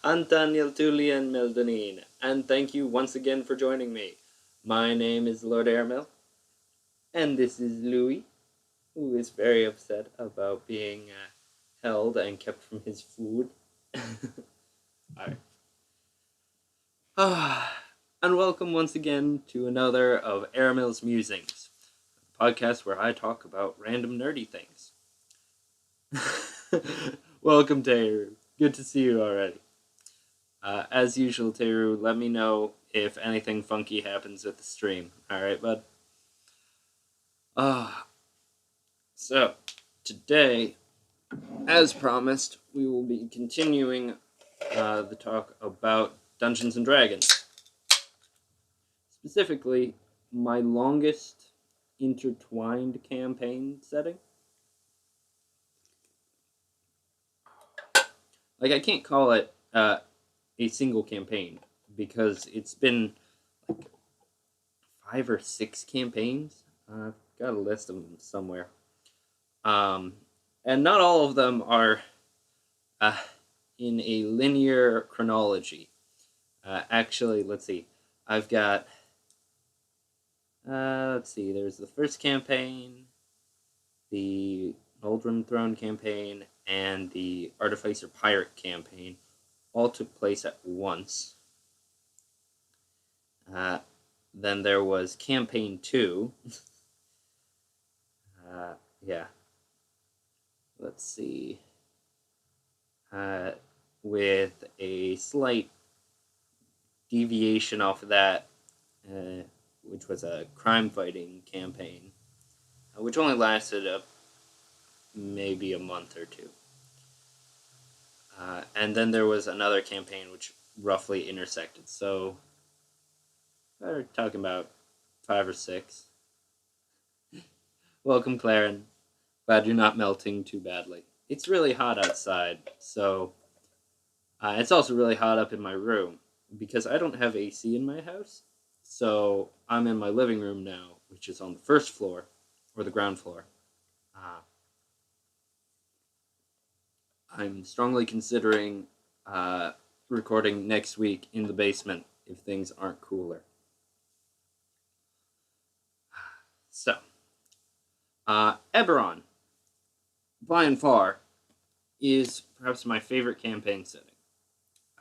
Antaniltulian Meldanin, and thank you once again for joining me. My name is Lord Aramil, and this is Louis, who is very upset about being held and kept from his food. Alright. And welcome once again to another of Aramil's Musings, a podcast where I talk about random nerdy things. Welcome, Teru. Good to see you already. As usual, Teru, let me know if anything funky happens with the stream. Alright, bud? So, today, as promised, we will be continuing the talk about Dungeons & Dragons. Specifically, my longest intertwined campaign setting. I can't call it a single campaign, because it's been like 5 or 6 campaigns. I've got a list of them somewhere. And not all of them are in a linear chronology. Actually, let's see. I've got, there's the first campaign, the Oldrim Throne campaign, and the Artificer Pirate campaign. All took place at once. Then there was Campaign 2. Let's see. With a slight deviation off of that, which was a crime-fighting campaign, which only lasted maybe a month or two. And then there was another campaign which roughly intersected. So, we're talking about 5 or 6. Welcome, Claren. Glad you're not melting too badly. It's really hot outside, so it's also really hot up in my room because I don't have AC in my house. So I'm in my living room now, which is on the first floor, or the ground floor. I'm strongly considering recording next week in the basement if things aren't cooler. So, Eberron, by and far, is perhaps my favorite campaign setting.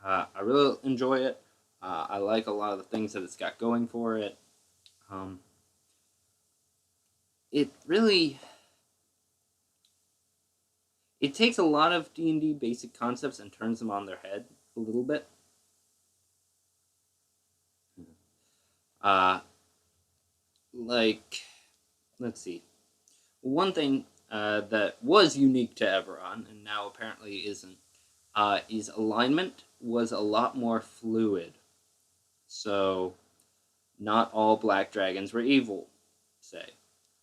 I really enjoy it. I like a lot of the things that it's got going for it. It takes a lot of D&D basic concepts and turns them on their head a little bit. Let's see. One thing that was unique to Eberron, and now apparently isn't, is alignment was a lot more fluid. So, not all black dragons were evil, say.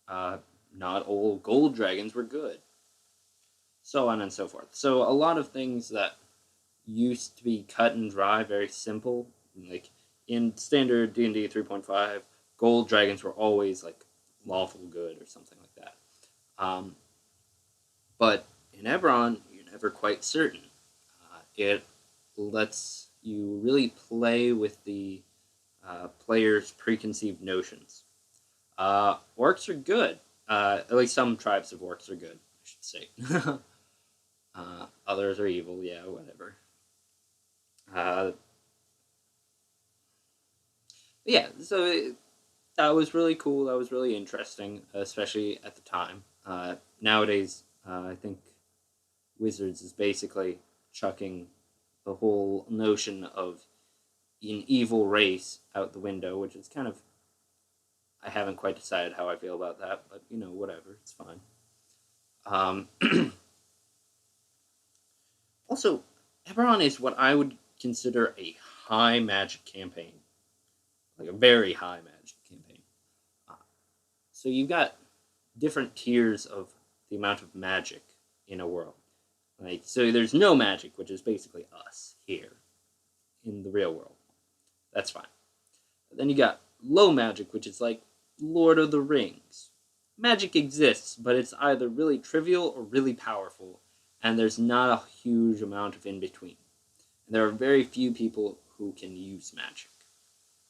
Not all gold dragons were good. So on and so forth. So a lot of things that used to be cut and dry, very simple, like in standard D&D 3.5, gold dragons were always like lawful good or something like that. But in Eberron, you're never quite certain. It lets you really play with the player's preconceived notions. Orcs are good. At least some tribes of orcs are good, I should say. Others are evil, yeah, whatever. So that was really cool. That was really interesting, especially at the time. Nowadays, I think Wizards is basically chucking the whole notion of an evil race out the window, which is kind of... I haven't quite decided how I feel about that, but, whatever. It's fine. Also, Eberron is what I would consider a high magic campaign. Like a very high magic campaign. So you've got different tiers of the amount of magic in a world. So there's no magic, which is basically us here in the real world. That's fine. But then you got low magic, which is like Lord of the Rings. Magic exists, but it's either really trivial or really powerful, and there's not a huge amount of in-between. And there are very few people who can use magic,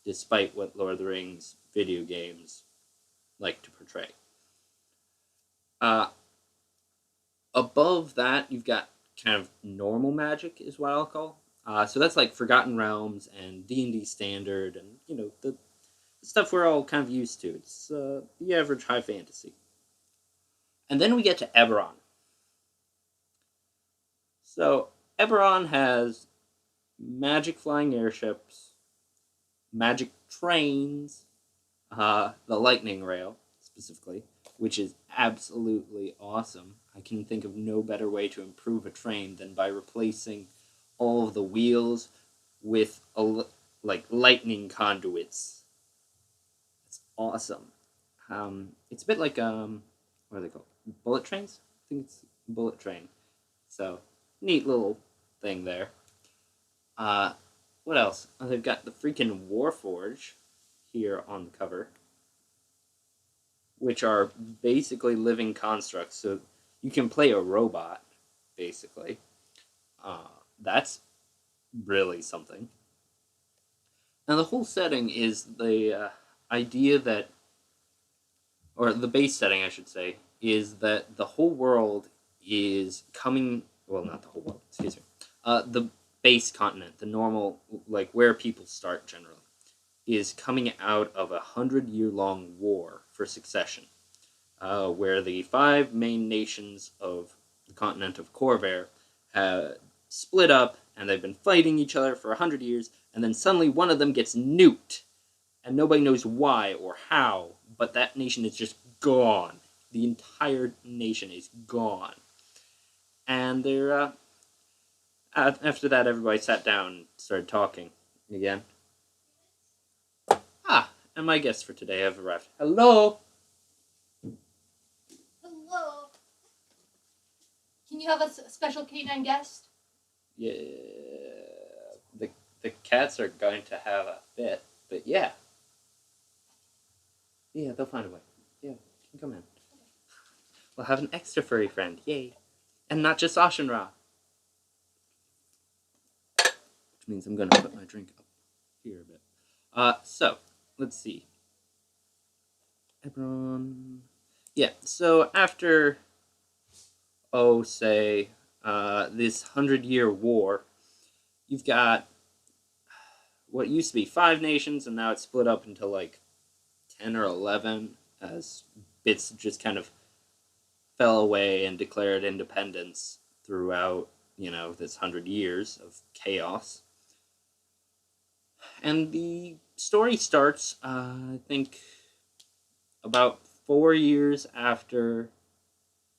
despite what Lord of the Rings video games like to portray. Above that, you've got kind of normal magic, is what I'll call. So that's like Forgotten Realms and D&D Standard, and the stuff we're all kind of used to. It's the average high fantasy. And then we get to Eberron. So Eberron has magic flying airships, magic trains, the lightning rail specifically, which is absolutely awesome. I can think of no better way to improve a train than by replacing all of the wheels with lightning conduits. It's awesome. It's a bit like what are they called? Bullet trains? I think it's bullet train. So neat little thing there. What else? Oh, they've got the freaking Warforge here on the cover, which are basically living constructs. So you can play a robot, basically. That's really something. Now the whole setting is the idea that, or the base setting, I should say, is that the whole world is coming. Well, not the whole world. Excuse me. The base continent, the normal, like where people start generally, is coming out of 100-year-long war for succession, where the 5 main nations of the continent of Corvair have split up, and they've been fighting each other for 100 years, and then suddenly one of them gets nuked, and nobody knows why or how, but that nation is just gone. The entire nation is gone. And they're, after that, everybody sat down and started talking again. And my guests for today have arrived. Hello! Hello. Can you have a special canine guest? Yeah, the cats are going to have a fit, but yeah. Yeah, they'll find a way. Yeah, you can come in. We'll have an extra furry friend, yay. And not just Ashenra. Which means I'm going to put my drink up here a bit. So, let's see. Eberron. Yeah, so after, say, this 100-year war, you've got what used to be 5 nations, and now it's split up into like 10 or 11, as bits just kind of fell away and declared independence throughout, this 100 years of chaos. And the story starts, I think, about 4 years after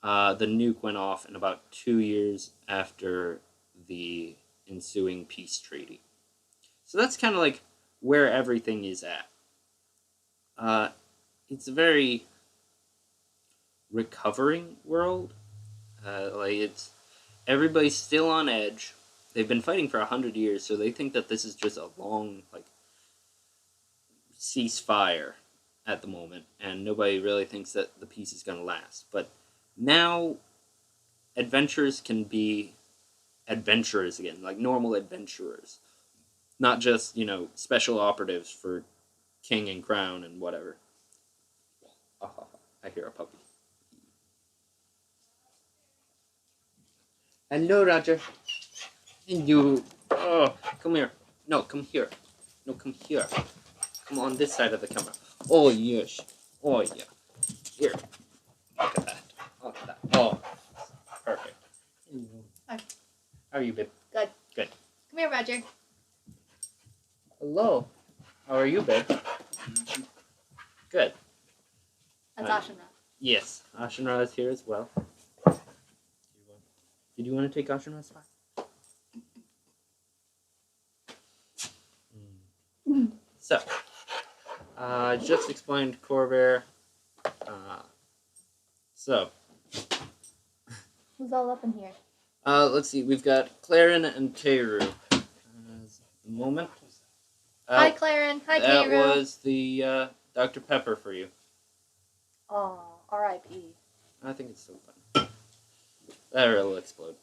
the nuke went off, and about 2 years after the ensuing peace treaty. So that's kind of like where everything is at. It's a very recovering world. Everybody's still on edge. They've been fighting for 100 years, so they think that this is just a long, ceasefire at the moment, and nobody really thinks that the peace is going to last. But now, adventurers can be adventurers again, like normal adventurers. Not just, special operatives for king and crown and whatever. I hear a puppy. Hello, Roger. And you. Oh, come here. No, come here. No, come here. Come on this side of the camera. Oh, yes. Oh, yeah. Here. Look at that. Look at that. Oh, perfect. Hi. How are you, babe? Good. Good. Come here, Roger. Hello. How are you, babe? Good. That's Ashenra. Yes, Ashenra is here as well. Did you want to take Ashenra's spot? So, I just explained Corvair. Who's all up in here? Let's see. We've got Clarin and Teru. A moment. Hi, Clarin. Hi, That Teru. was the Dr. Pepper for you. Oh, R.I.P. I think it's so fun. That will explode.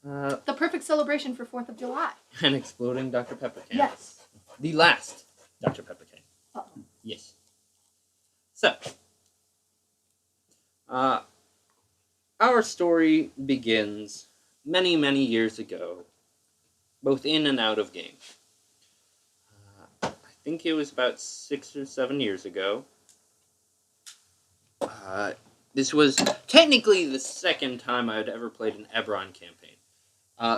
The perfect celebration for 4th of July. An exploding Dr. Pepper can. Yes. The last Dr. Pepper can. Uh-oh. Yes. So, our story begins many, many years ago, both in and out of game. I think it was about 6 or 7 years ago. This was technically the second time I had ever played an Eberron campaign.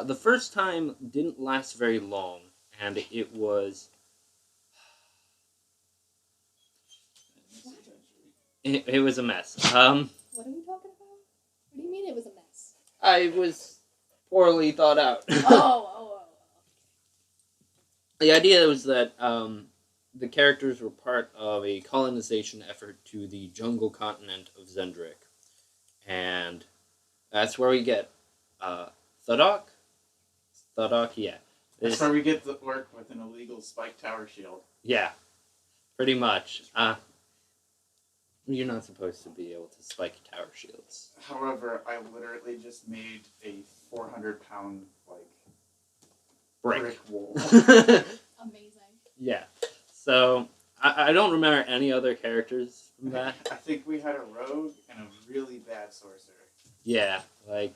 The first time didn't last very long, and it was... It was a mess. What are we talking about? What do you mean it was a mess? I was poorly thought out. Oh. The idea was that the characters were part of a colonization effort to the jungle continent of Zendrick. And that's where we get Thudok? Thudok, yeah. That's where we get the work with an illegal spike tower shield. Yeah, pretty much. You're not supposed to be able to spike tower shields. However, I literally just made a 400-pound, brick wall. Amazing. Yeah. So, I don't remember any other characters from that. I think we had a rogue and a really bad sorcerer. Yeah, I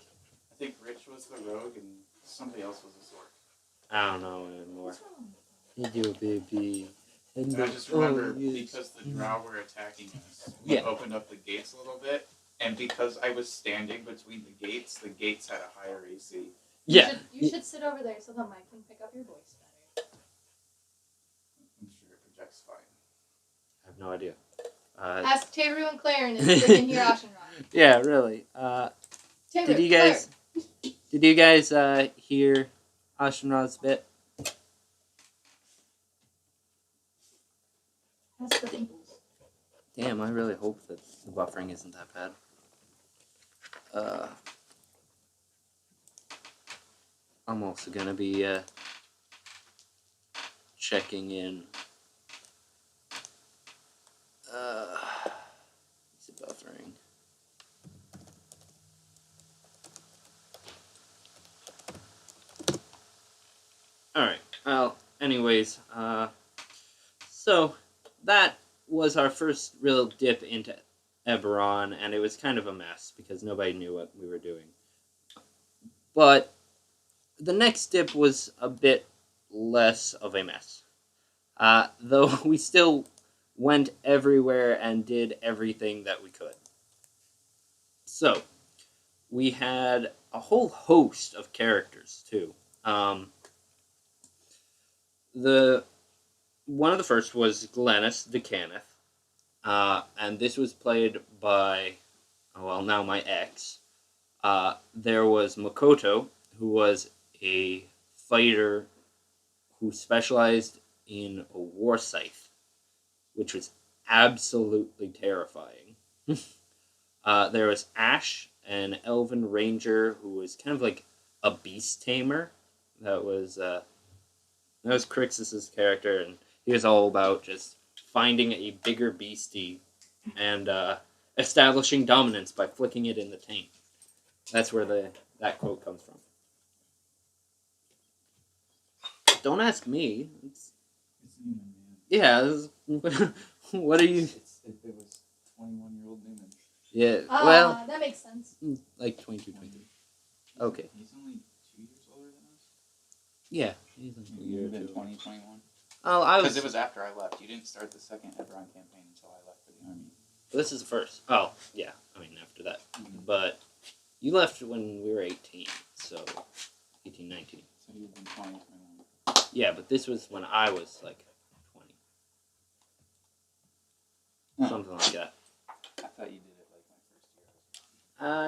think Rich was the rogue and somebody else was a sorcerer. I don't know anymore. What's wrong? You do, baby. And I just remember because the drow were attacking us, we opened up the gates a little bit, and because I was standing between the gates had a higher AC. Yeah. You should sit over there so the mic can pick up your voice better. I'm sure it projects fine. I have no idea. Ask Teru and Claren if they can hear Ashenrod. Yeah, really. Teru, Did you guys hear Ashenrod's bit? That's the peoples. Damn, I really hope that the buffering isn't that bad. I'm also gonna be checking in. Is it buffering? Alright, well, anyways, so that was our first real dip into Eberron, and it was kind of a mess because nobody knew what we were doing. But the next dip was a bit less of a mess. Though we still went everywhere and did everything that we could. So, we had a whole host of characters, too. One of the first was Glennis the Cannith, and this was played by, now my ex. There was Makoto, who was a fighter who specialized in a war scythe, which was absolutely terrifying. There was Ash, an elven ranger who was kind of like a beast tamer. That was Crixus's character, and he was all about just finding a bigger beastie and establishing dominance by flicking it in the taint. That's where that quote comes from. Don't ask me. It's Newman, man. Yeah. What are you? It was 21-year-old Newman. Yeah. Well, that makes sense. Like 22, 23. Okay. He's only 2 years older than us. Yeah. He's like a year or been two. 2021. Oh, Because it was after I left. You didn't start the second Eberron campaign until I left for the army. This is the first. Oh, yeah. I mean, after that. But you left when we were 18, so 18, 19. So you've been 20, 21. Yeah, but this was when I was like 20. Huh. Something like that. I thought you did it like my first year.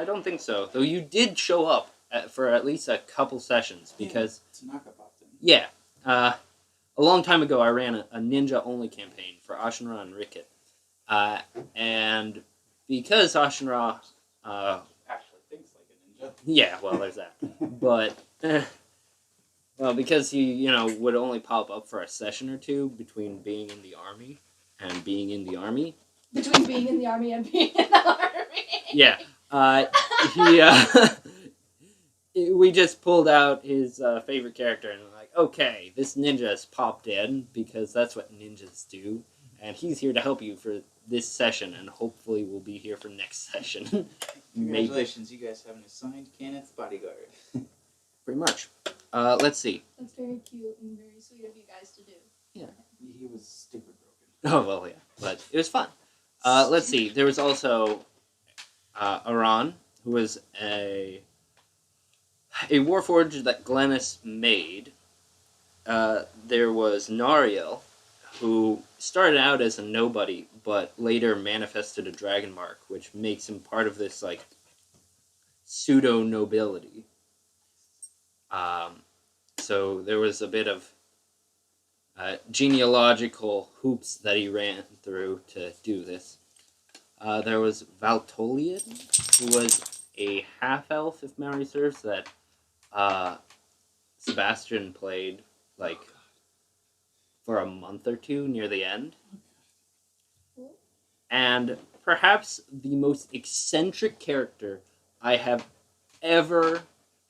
I don't think so. Though you did show up for at least a couple sessions because... Tanaka popped in. Yeah. A long time ago, I ran a ninja-only campaign for Ashenra and Ricket. And because Ashenra... Actually thinks like a ninja. yeah, well, there's that. But... well, because he, would only pop up for a session or two between being in the army and being in the army. Between being in the army and being in the army. Yeah. we just pulled out his favorite character and we're like, okay, this ninja has popped in because that's what ninjas do, and he's here to help you for this session, and hopefully we'll be here for next session. Congratulations, you guys have an assigned Kenneth bodyguard. Pretty much. Let's see. That's very cute and very sweet of you guys to do. Yeah. He was stupid broken. Oh, well, yeah. But it was fun. Let's see. There was also Aran, who was a warforged that Glennis made. There was Nariel, who started out as a nobody, but later manifested a dragon mark, which makes him part of this, like, pseudo-nobility. So there was a bit of genealogical hoops that he ran through to do this. There was Valtolian, who was a half-elf, if memory serves, that Sebastian played, like, for a month or two near the end. And perhaps the most eccentric character I have ever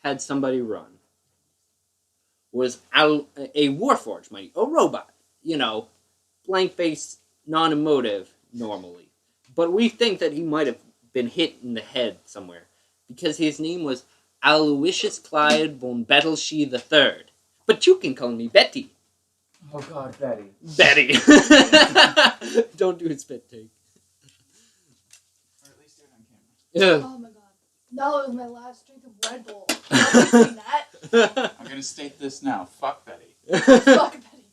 had somebody run was a warforged, a robot. You know, blank-faced, non-emotive, normally. But we think that he might have been hit in the head somewhere, because his name was Aloysius Clyde von Bettleshe III. But you can call me Betty. Oh God, Betty. Betty. Don't do a spit take. Or at least do it on camera. Yeah. Oh my god. No, it was my last drink of Red Bull. I'm not doing that. I'm gonna state this now. Fuck Betty. Fuck Betty.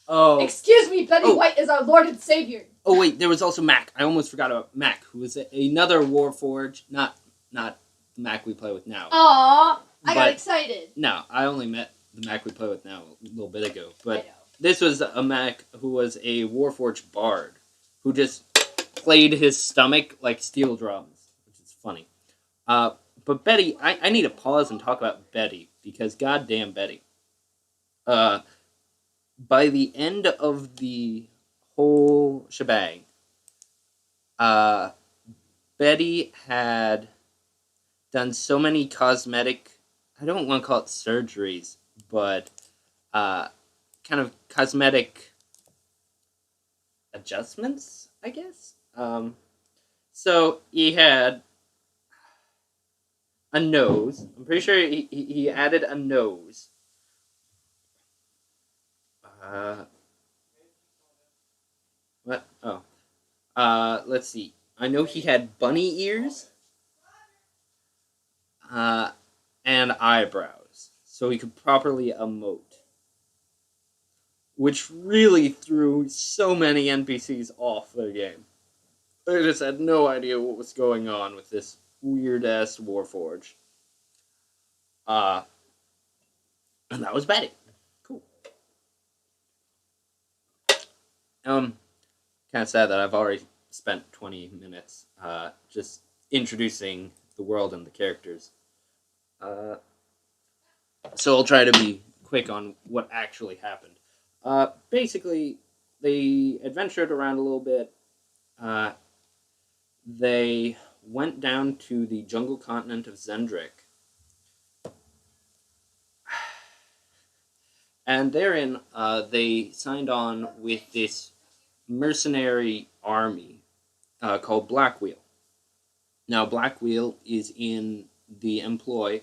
Oh. Excuse me, Betty White is our Lord and Savior. Oh wait, there was also Mac. I almost forgot about Mac, who was another Warforged, not the Mac we play with now. Aww, I got But- excited. No, I only met the Mac we play with now a little bit ago. I But know. this was a Mac who was a Warforged bard who just played his stomach like steel drums, which is funny. But Betty, I need to pause and talk about Betty, because goddamn Betty. By the end of the whole shebang, Betty had done so many cosmetic, I don't want to call it surgeries, but kind of cosmetic adjustments, I guess. So he had a nose. I'm pretty sure he added a nose. What? Oh. Let's see. I know he had bunny ears. And eyebrows. So he could properly emote. Which really threw so many NPCs off their game. They just had no idea what was going on with this weird-ass Warforged. And that was Betty. Cool. Kind of sad that I've already spent 20 minutes just introducing the world and the characters. So I'll try to be quick on what actually happened. Basically, they adventured around a little bit. They went down to the jungle continent of Zendrick. And therein, they signed on with this mercenary army called Blackwheel. Now, Blackwheel is in the employ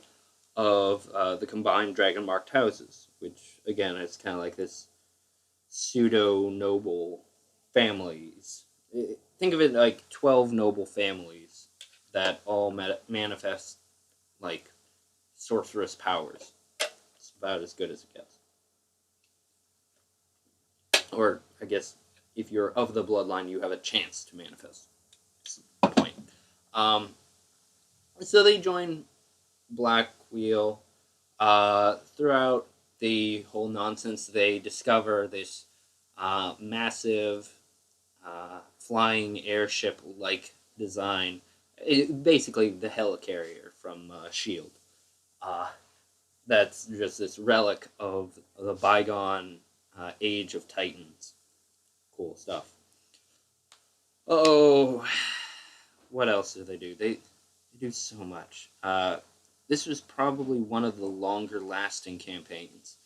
of the combined dragon-marked houses, which, again, is kind of like this pseudo-noble families. Think of it like 12 noble families that all manifest, like, sorceress powers. It's about as good as it gets. Or, I guess, if you're of the bloodline, you have a chance to manifest. That's the point. So they join Blackwheel. Throughout the whole nonsense, they discover this massive flying airship-like design. Basically, the helicarrier from S.H.I.E.L.D. That's just this relic of the bygone age of Titans. Cool stuff. Oh, what else do? They do so much. this was probably one of the longer-lasting campaigns,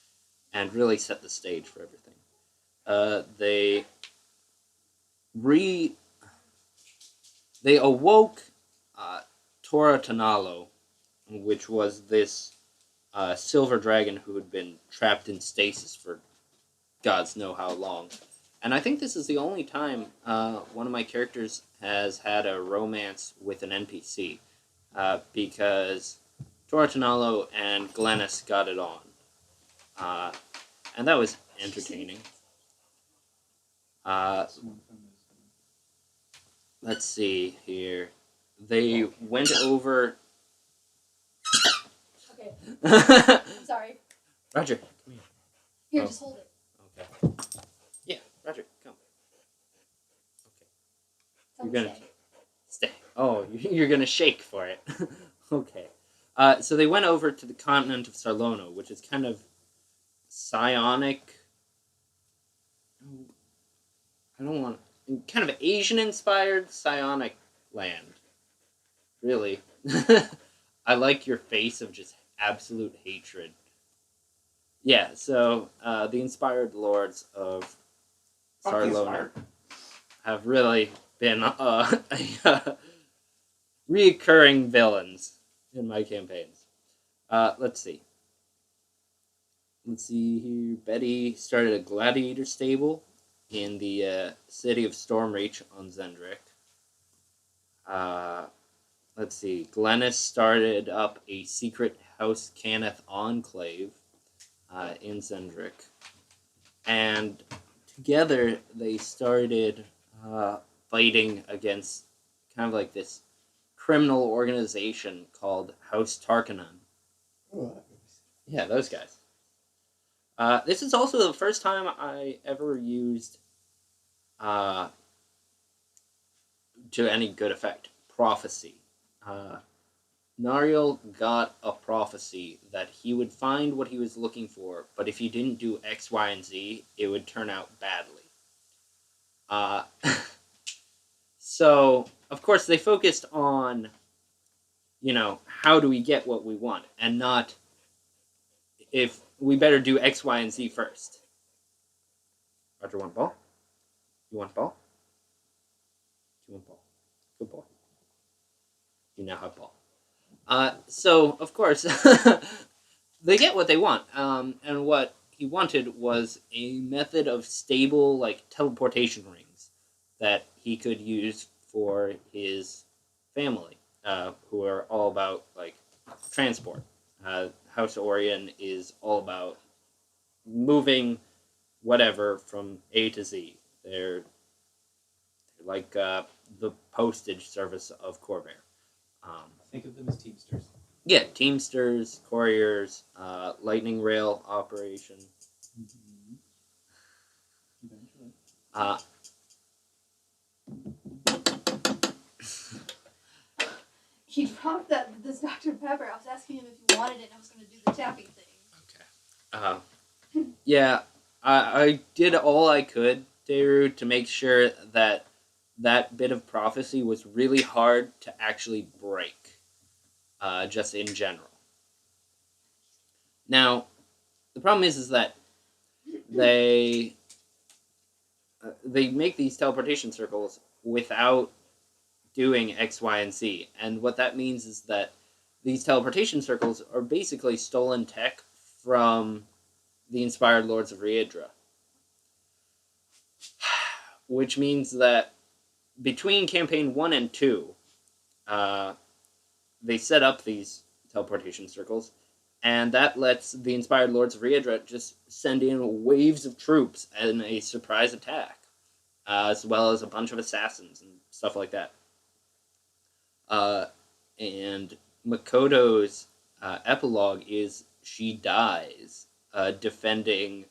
and really set the stage for everything. They awoke Tora Tanalo, which was this silver dragon who had been trapped in stasis for gods know how long. And I think this is the only time one of my characters has had a romance with an NPC, because Tora Tanalo and Glennis got it on. And that was entertaining. Let's see here. They went over... Okay. I'm sorry. Roger, come here. Here, just hold it. Okay. Yeah, Roger, come. Okay. Tell You're me gonna stay. stay. Oh, you're gonna shake for it. Okay. So they went over to the continent of Sarlono, which is kind of psionic. I don't want... kind of Asian-inspired psionic land. Really. I like your face of just absolute hatred. Yeah, so the inspired lords of Sarlono have really been reoccurring villains in my campaigns. Let's see. Let's see here. Betty started a gladiator stable in the city of Stormreach on Zendrick. Let's see. Glennis started up a secret House Cannith enclave in Zendrick. And together they started fighting against kind of like this criminal organization called House Tarkanan. Yeah, those guys. This is also the first time I ever used, to any good effect, prophecy. Nariel got a prophecy that he would find what he was looking for, but if he didn't do X, Y, and Z, it would turn out badly. So, of course, they focused on, how do we get what we want, and not if we better do X, Y, and Z first. Roger, want ball? You want ball? You want ball? Good boy. You now have ball. So, of course, they get what they want. And what he wanted was a method of stable, teleportation rings that he could use for his family, who are all about, transport. House Orion is all about moving whatever from A to Z. They're like the postage service of Corvair. Think of them as Teamsters. Yeah, Teamsters, couriers, lightning rail operation. Eventually. He dropped this Dr. Pepper. I was asking him if he wanted it, and I was going to do the tapping thing. Okay. Yeah, I did all I could, Deru, to make sure that bit of prophecy was really hard to actually break, just in general. Now, the problem is that they make these teleportation circles without doing X, Y, and Z. And what that means is that these teleportation circles are basically stolen tech from the Inspired Lords of Riedra. Which means that between Campaign 1 and 2, they set up these teleportation circles, and that lets the Inspired Lords of Riedra just send in waves of troops and a surprise attack, as well as a bunch of assassins and stuff like that. And Makoto's epilogue is she dies defending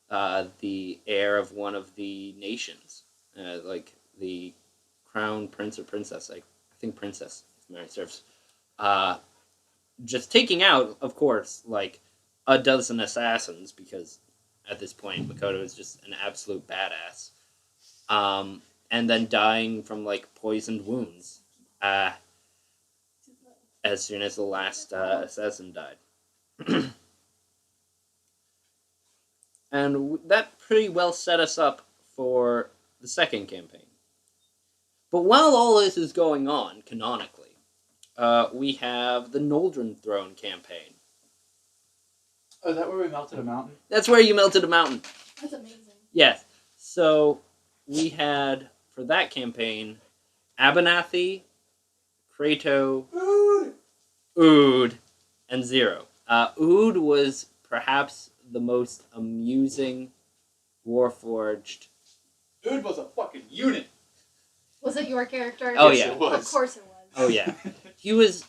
the heir of one of the nations, the crown prince or princess. I think princess, if memory serves. Just taking out, of course, a dozen assassins, because at this point Makoto is just an absolute badass. And then dying from poisoned wounds. as soon as the last assassin died. And that pretty well set us up for the second campaign. But while all this is going on, canonically, we have the Noldren Throne campaign. Oh, is that where we melted a mountain? That's where you melted a mountain. That's amazing. Yes. So we had, for that campaign, Abernathy, Kratos, Ood, and Zero. Ood was perhaps the most amusing Warforged. Ood was a fucking unit. Was it your character? Oh, Yes, yeah. it was. Of course it was. Oh, yeah. He was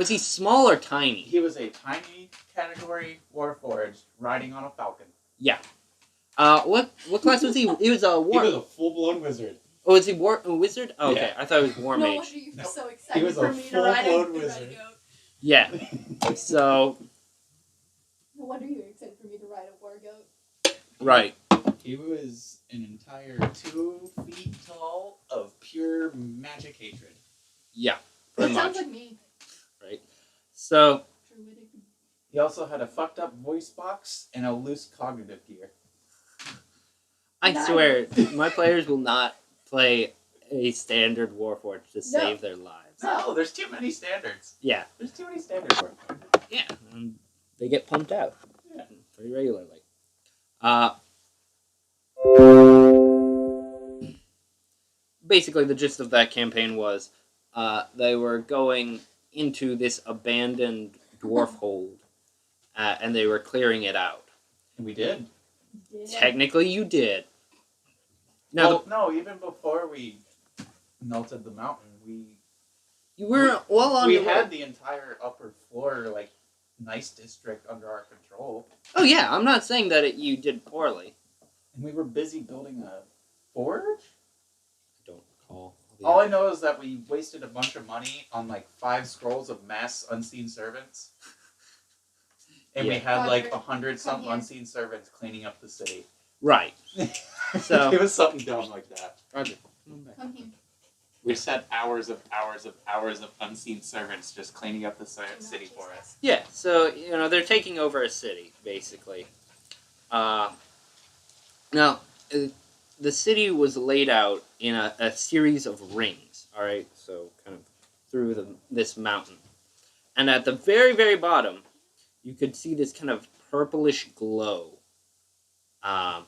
he small or tiny? He was a tiny category Warforged riding on a falcon. Yeah. What class was he? He was a war. He was a full-blown wizard. Oh, is he a wizard? Oh, okay, Yeah. I thought it was war No mage. wonder you were so He excited was for a me to ride a full-blown red wizard. goat. Yeah. So, No wonder you were excited for me to ride a war goat. right. He was an entire 2 feet tall of pure magic hatred. Yeah. That Pretty sounds much. like me. Right. So, Druidic. He also had a fucked up voice box and a loose cognitive gear. I Nice. swear, my players will not play a standard Warforged to save their lives. No, there's too many standards. Yeah. There's too many standards. Yeah. They get pumped out. Yeah. Pretty regularly. Basically, the gist of that campaign was they were going into this abandoned dwarf hold, and they were clearing it out. And we did. Yeah. Technically, you did. Now, No, even before we melted the mountain, you were well on we your way. had the entire upper floor, like, nice district under our control. Oh, yeah, I'm not saying that you did poorly. And we were busy building a forge? I don't recall. All I know is that we wasted a bunch of money on, like, 5 scrolls of mass unseen servants. And we Yeah. had, like, Roger, 100-some come here. unseen servants cleaning up the city. Right. So- it was something dumb like that. Roger. Come here. We just had hours of unseen servants just cleaning up the city for us. Yeah, so, they're taking over a city, basically. Now, the city was laid out in a series of rings, alright? So, kind of through this mountain. And at the very, very bottom, you could see this kind of purplish glow. Uh-oh.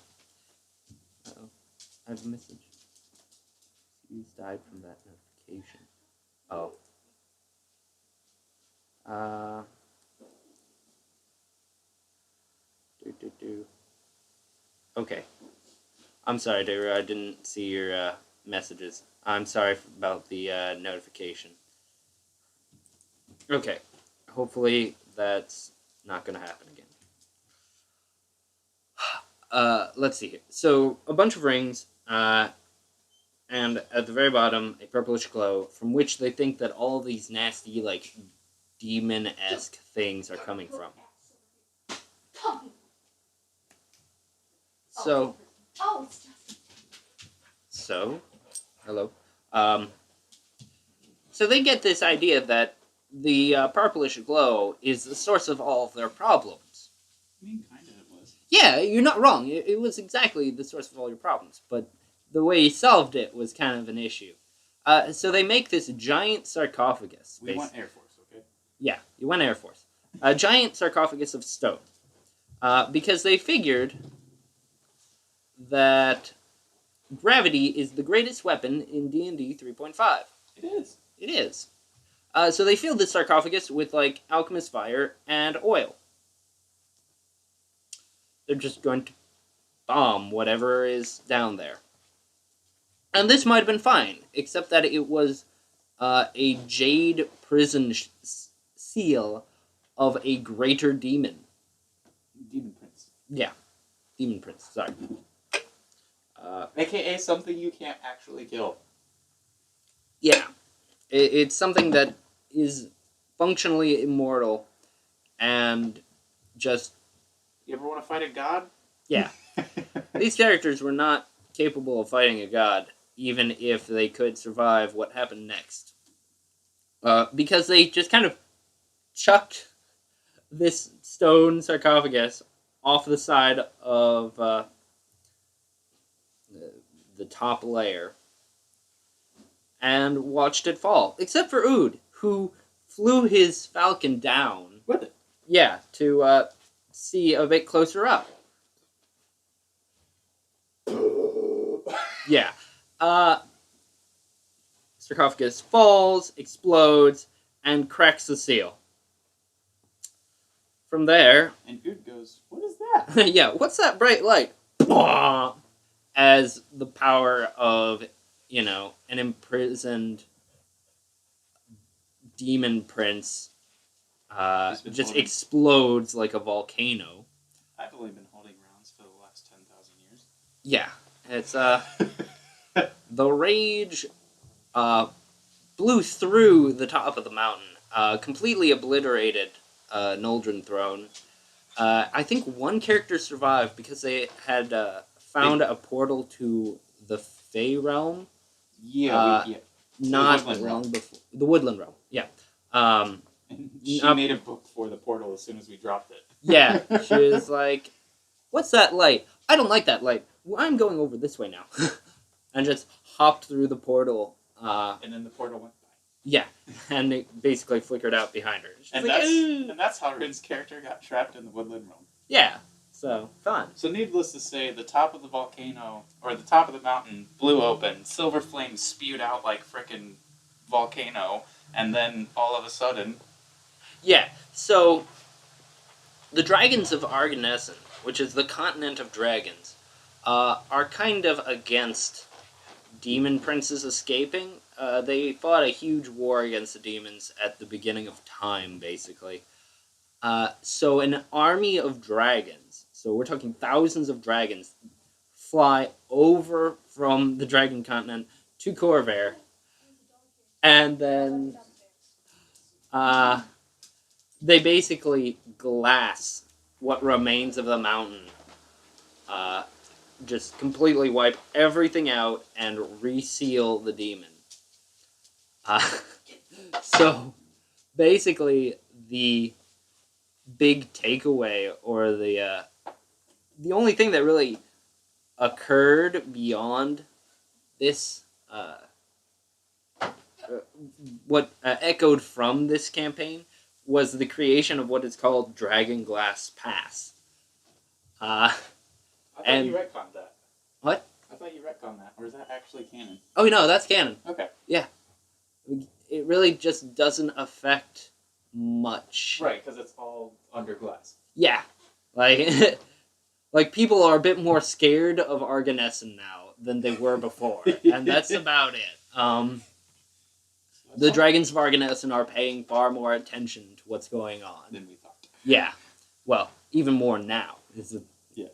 I have a message. He's died from that notification. Oh. Okay. I'm sorry, David. I didn't see your messages. I'm sorry about the notification. Okay. Hopefully that's not going to happen again. Let's see here. So, a bunch of rings, and at the very bottom, a purplish glow, from which they think that all these nasty, like, demon-esque things are coming from. Come here. So, Oh, it's just. hello. So they get this idea that the purplish glow is the source of all of their problems. I mean, kind of it was. Yeah, you're not wrong. It was exactly the source of all your problems, but the way he solved it was kind of an issue. So they make this giant sarcophagus. We went Air Force, okay? Yeah, you went Air Force. A giant sarcophagus of stone. Because they figured that gravity is the greatest weapon in D&D 3.5. It is. It is. So they filled the sarcophagus with, like, alchemist fire and oil. They're just going to bomb whatever is down there. And this might have been fine, except that it was a jade prison seal of a greater demon. Demon Prince. Yeah. Demon Prince, sorry. AKA something you can't actually kill. Yeah. It's something that is functionally immortal and just... You ever want to fight a god? Yeah. These characters were not capable of fighting a god, even if they could survive what happened next. because they just kind of chucked this stone sarcophagus off the side of the top layer and watched it fall. Except for Ood, who flew his falcon down. With it? Yeah, to see a bit closer up. Yeah. Sarcophagus falls, explodes, and cracks the seal. From there... And Ood goes, what is that? Yeah, what's that bright light? As the power of, an imprisoned demon prince just explodes like a volcano. I've only been holding rounds for the last 10,000 years. Yeah, it's, the rage blew through the top of the mountain, completely obliterated Noldrin Throne. I think one character survived because they had found a portal to the Fey realm. Yeah, not long before the Woodland realm. Yeah. And she made a book for the portal as soon as we dropped it. Yeah, she was like, "What's that light? I don't like that light. Well, I'm going over this way now," and just hopped through the portal. And then the portal went by. Yeah, and it basically flickered out behind her. And, like, and that's how Rin's character got trapped in the Woodland realm. Yeah, so fun. So needless to say, the top of the volcano, or the top of the mountain, blew open. Silver flames spewed out like frickin' volcano, and then all of a sudden... Yeah, so the dragons of Arganessen, which is the continent of dragons, are kind of against demon princes escaping. They fought a huge war against the demons at the beginning of time, basically. So an army of dragons, so we're talking thousands of dragons, fly over from the dragon continent to Corvair, and then they basically glass what remains of the mountain, just completely wipe everything out and reseal the demon. So basically the big takeaway, or the only thing that really occurred beyond this, what echoed from this campaign, was the creation of what is called Dragon Glass Pass. I thought you retconned that. What? I thought you retconned that. Or is that actually canon? Oh, no, that's canon. Okay. Yeah. It really just doesn't affect much. Right, because it's all under glass. Yeah. Like people are a bit more scared of Arganessen now than they were before. And that's about it. The dragons of Arganessen are paying far more attention to what's going on Than we thought. Yeah. Well, even more now. Yeah.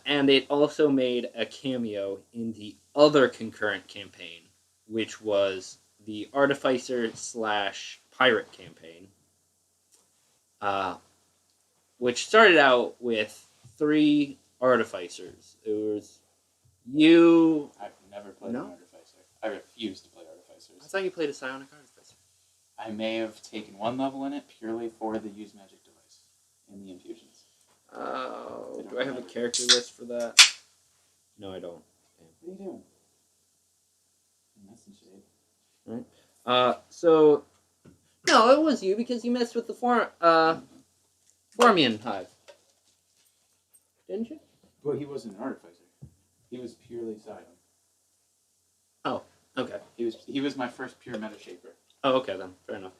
And it also made a cameo in the other concurrent campaign, which was the Artificer/Pirate campaign, which started out with 3 Artificers. It was you... I've never played an Artificer. I refuse to play Artificers. I thought you played a Psionic Artificer. I may have taken 1 level in it purely for the Use Magic device in the infusions. Oh, do I have a character list for that? No, I don't. What are you doing? Messing shade. Right. So... No, it was you, because you messed with the Formian Hive. Didn't you? Well, he wasn't an Artificer. He was purely Psion. Oh, okay. He was my first pure meta shaper. Oh, okay then. Fair enough.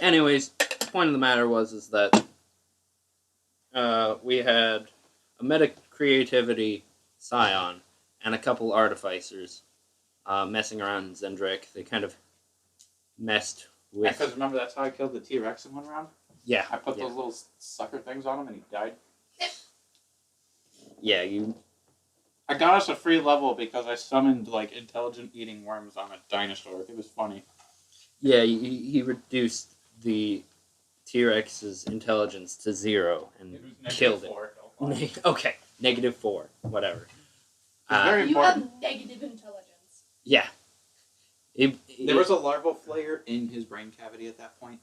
Anyways, the point of the matter is that we had a meta creativity Scion and a couple Artificers messing around in Zendrick. They kind of messed with... Because remember, that's how I killed the T-Rex in one round? Yeah. I put those little sucker things on him and he died. Yeah, you... I got us a free level because I summoned, intelligent eating worms on a dinosaur. It was funny. Yeah, he reduced the T-Rex's intelligence to 0 and killed it. Okay, -4, whatever. You have negative intelligence. Yeah. There was a larval flare in his brain cavity at that point.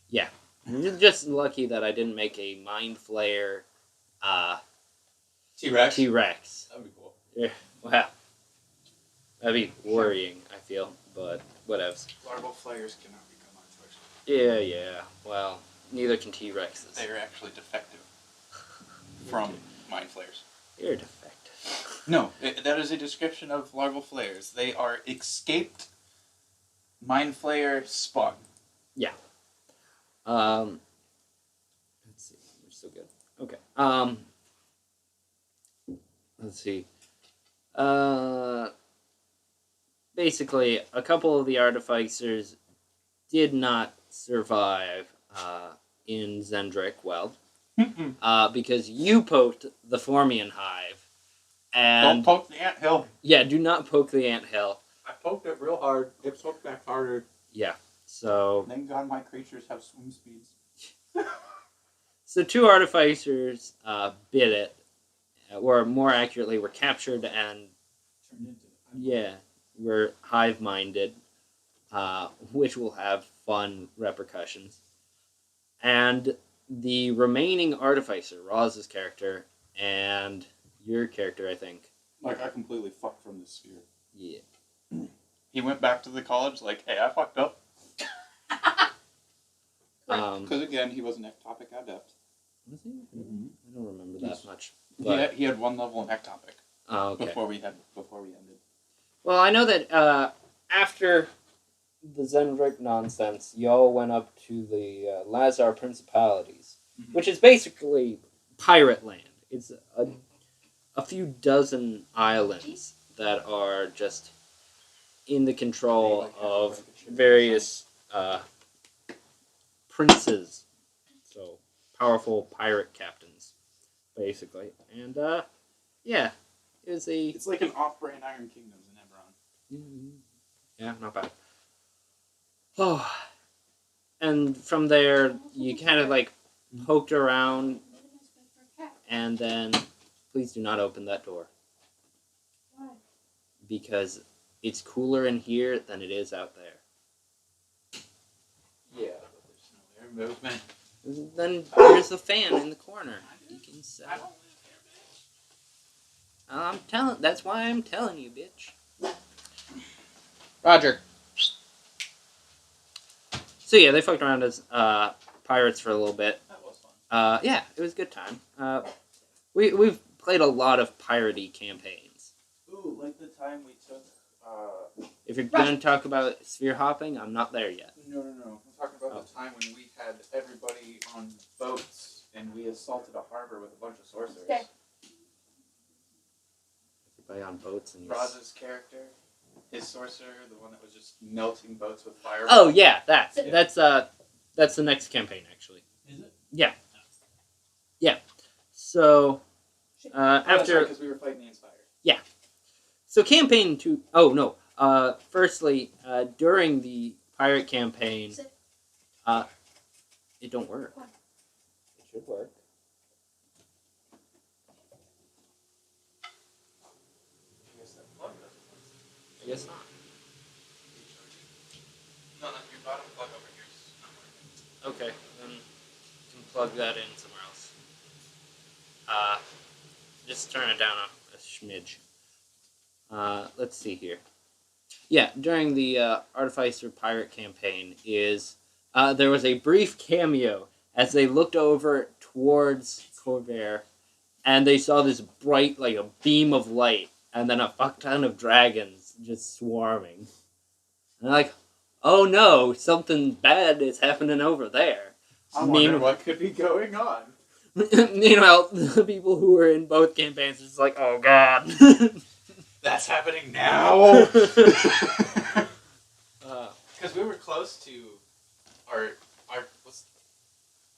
Yeah. Just lucky that I didn't make a mind flare T-Rex? T-Rex. That'd be cool. Yeah. Wow. That'd be worrying, I feel, but whatevs. Larval flares cannot become unfortunate. Yeah. Well, neither can T-Rexes. They are actually defective from mind flares. You're defective. No, that is a description of larval flares. They are escaped mind flare spawn. Yeah. Let's see. We're still good. Okay. Let's see. Basically, a couple of the artificers did not survive in Zendrick well, because you poked the Formian hive, and don't poke the anthill. Yeah, do not poke the anthill. I poked it real hard. It poked back harder. Yeah. So. Thank God my creatures have swim speeds. So 2 artificers bit it, or more accurately, were captured and were hive-minded, which will have fun repercussions. And the remaining artificer, Roz's character, and your character, I think. Like, I completely fucked from this sphere. Yeah. He went back to the college like, hey, I fucked up. Because again, he was an ectopic adept. Was he? Mm-hmm. I don't remember that much. But... He had 1 level in ectopic. Oh, okay. Before we ended. Well, I know that after the Zendrick nonsense, y'all went up to the Lazar Principalities, which is basically pirate land. It's a few dozen islands that are just in the control of various princes, so powerful pirate captains, basically. And it was a. It's like an off-brand Iron Kingdoms in Eberron. Yeah, not bad. Oh, and from there you kind of like poked around, and then please do not open that door. Why? Because it's cooler in here than it is out there. Yeah, but there's no air movement. Then there's a fan in the corner. You can set. I don't live here, That's why I'm telling you, bitch. Roger. So yeah, they fucked around as pirates for a little bit. That was fun. Yeah, it was a good time. We've played a lot of piratey campaigns. Ooh, like the time we took. If you're going to talk about sphere hopping, I'm not there yet. No. I'm talking about the time when we had everybody on boats and we assaulted a harbor with a bunch of sorcerers. Okay. Everybody on boats and Roz's character, his sorcerer, the one that was just melting boats with fire. Oh yeah, that's the next campaign actually. Is it? Yeah. Yeah. So after because we were fighting the Inspired. Yeah. So campaign 2. Oh no. Firstly, during the pirate campaign, it don't work. It should work. I guess not. No, your bottom plug over here is not working. Okay, then you can plug that in somewhere else. Just turn it down a smidge. Let's see here. Yeah, during the Artificer Pirate campaign there was a brief cameo as they looked over towards Corvair, and they saw this bright, like a beam of light, and then a fuck ton of dragons just swarming. And they're like, oh no, something bad is happening over there. I wonder what could be going on. Meanwhile, the people who were in both campaigns are just like, oh god. That's happening now. Because we were close to our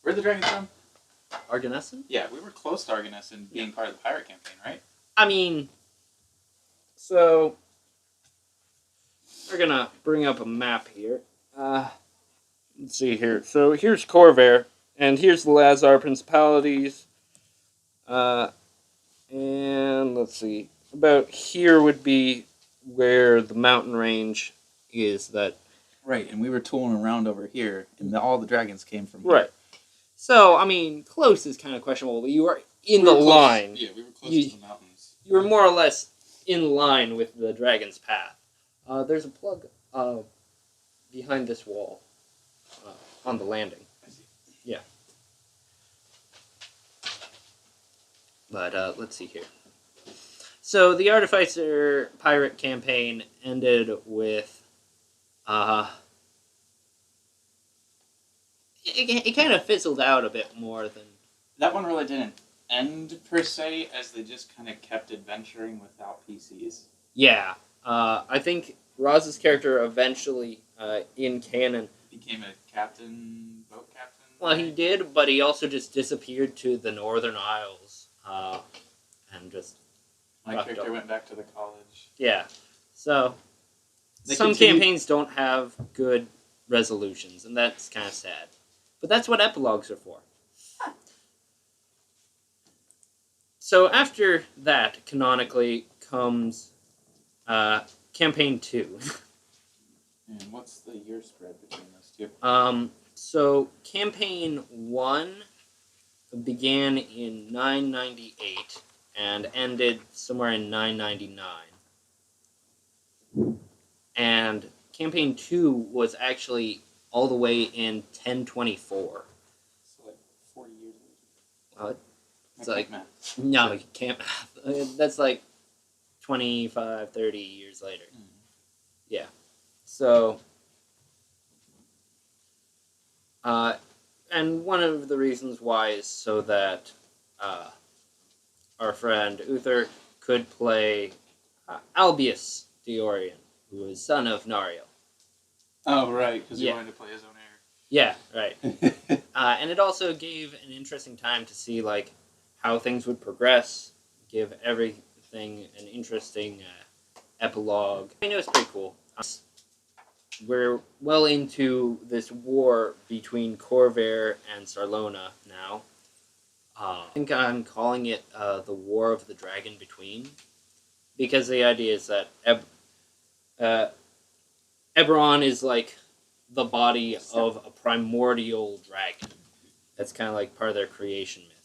where'd the dragons from? Argonesson? Yeah, we were close to Argonesson being part of the pirate campaign, right? I mean, so we're gonna bring up a map here. Let's see here. So here's Corvair, and here's the Lazar Principalities. And let's see. About here would be where the mountain range is that... Right, and we were tooling around over here, and all the dragons came from here. Right. So, I mean, close is kind of questionable, but you are in the line. Yeah, we were close to the mountains. You were more or less in line with the dragon's path. There's a plug behind this wall on the landing. I see. Yeah. But let's see here. So the Artificer pirate campaign ended with it kind of fizzled out a bit more than... That one really didn't end, per se, as they just kind of kept adventuring without PCs. Yeah. I think Roz's character eventually, in canon... Became a captain, boat captain? Well, he did, but he also just disappeared to the Northern Isles. And just... My character went back to the college. Yeah. So, some campaigns don't have good resolutions, and that's kind of sad. But that's what epilogues are for. So after that, canonically, comes Campaign 2. And what's the year spread between those two? So Campaign 1 began in 998 and ended somewhere in 999. And Campaign 2 was actually all the way in 1024. So like 40 years later. What? It's I like... can't math. No, you can't. That's like 25, 30 years later. Mm. Yeah. So... and one of the reasons why is so that our friend Uther could play Albius Diorian, who is son of Nariel. Oh, right, because he Yeah. wanted to play his own heir. Yeah, right. And it also gave an interesting time to see like how things would progress, give everything an interesting epilogue. I mean, it was pretty cool. We're well into this war between Corvair and Sarlona now. I think I'm calling it the War of the Dragon Between, because the idea is that Eberron is like the body of a primordial dragon. That's kind of like part of their creation myth.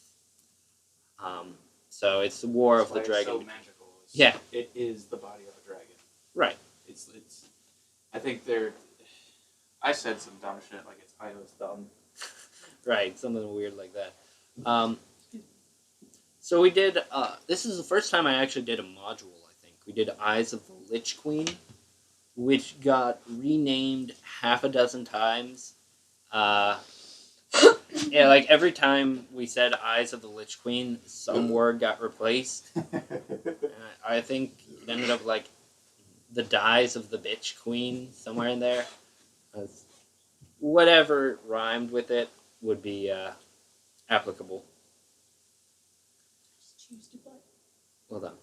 So it's the War of the Dragon. It's so magical. Yeah. It is the body of a dragon. Right. It's. I think they're... I said some dumb shit, like it's Io's thumb. Right, something weird like that. So we did... this is the first time I actually did a module, I think. We did Eyes of the Lich Queen, which got renamed half a dozen times. Yeah, like every time we said Eyes of the Lich Queen, some word got replaced. I think it ended up like the Dies of the Bitch Queen, somewhere in there. Whatever rhymed with it would be applicable. Well done.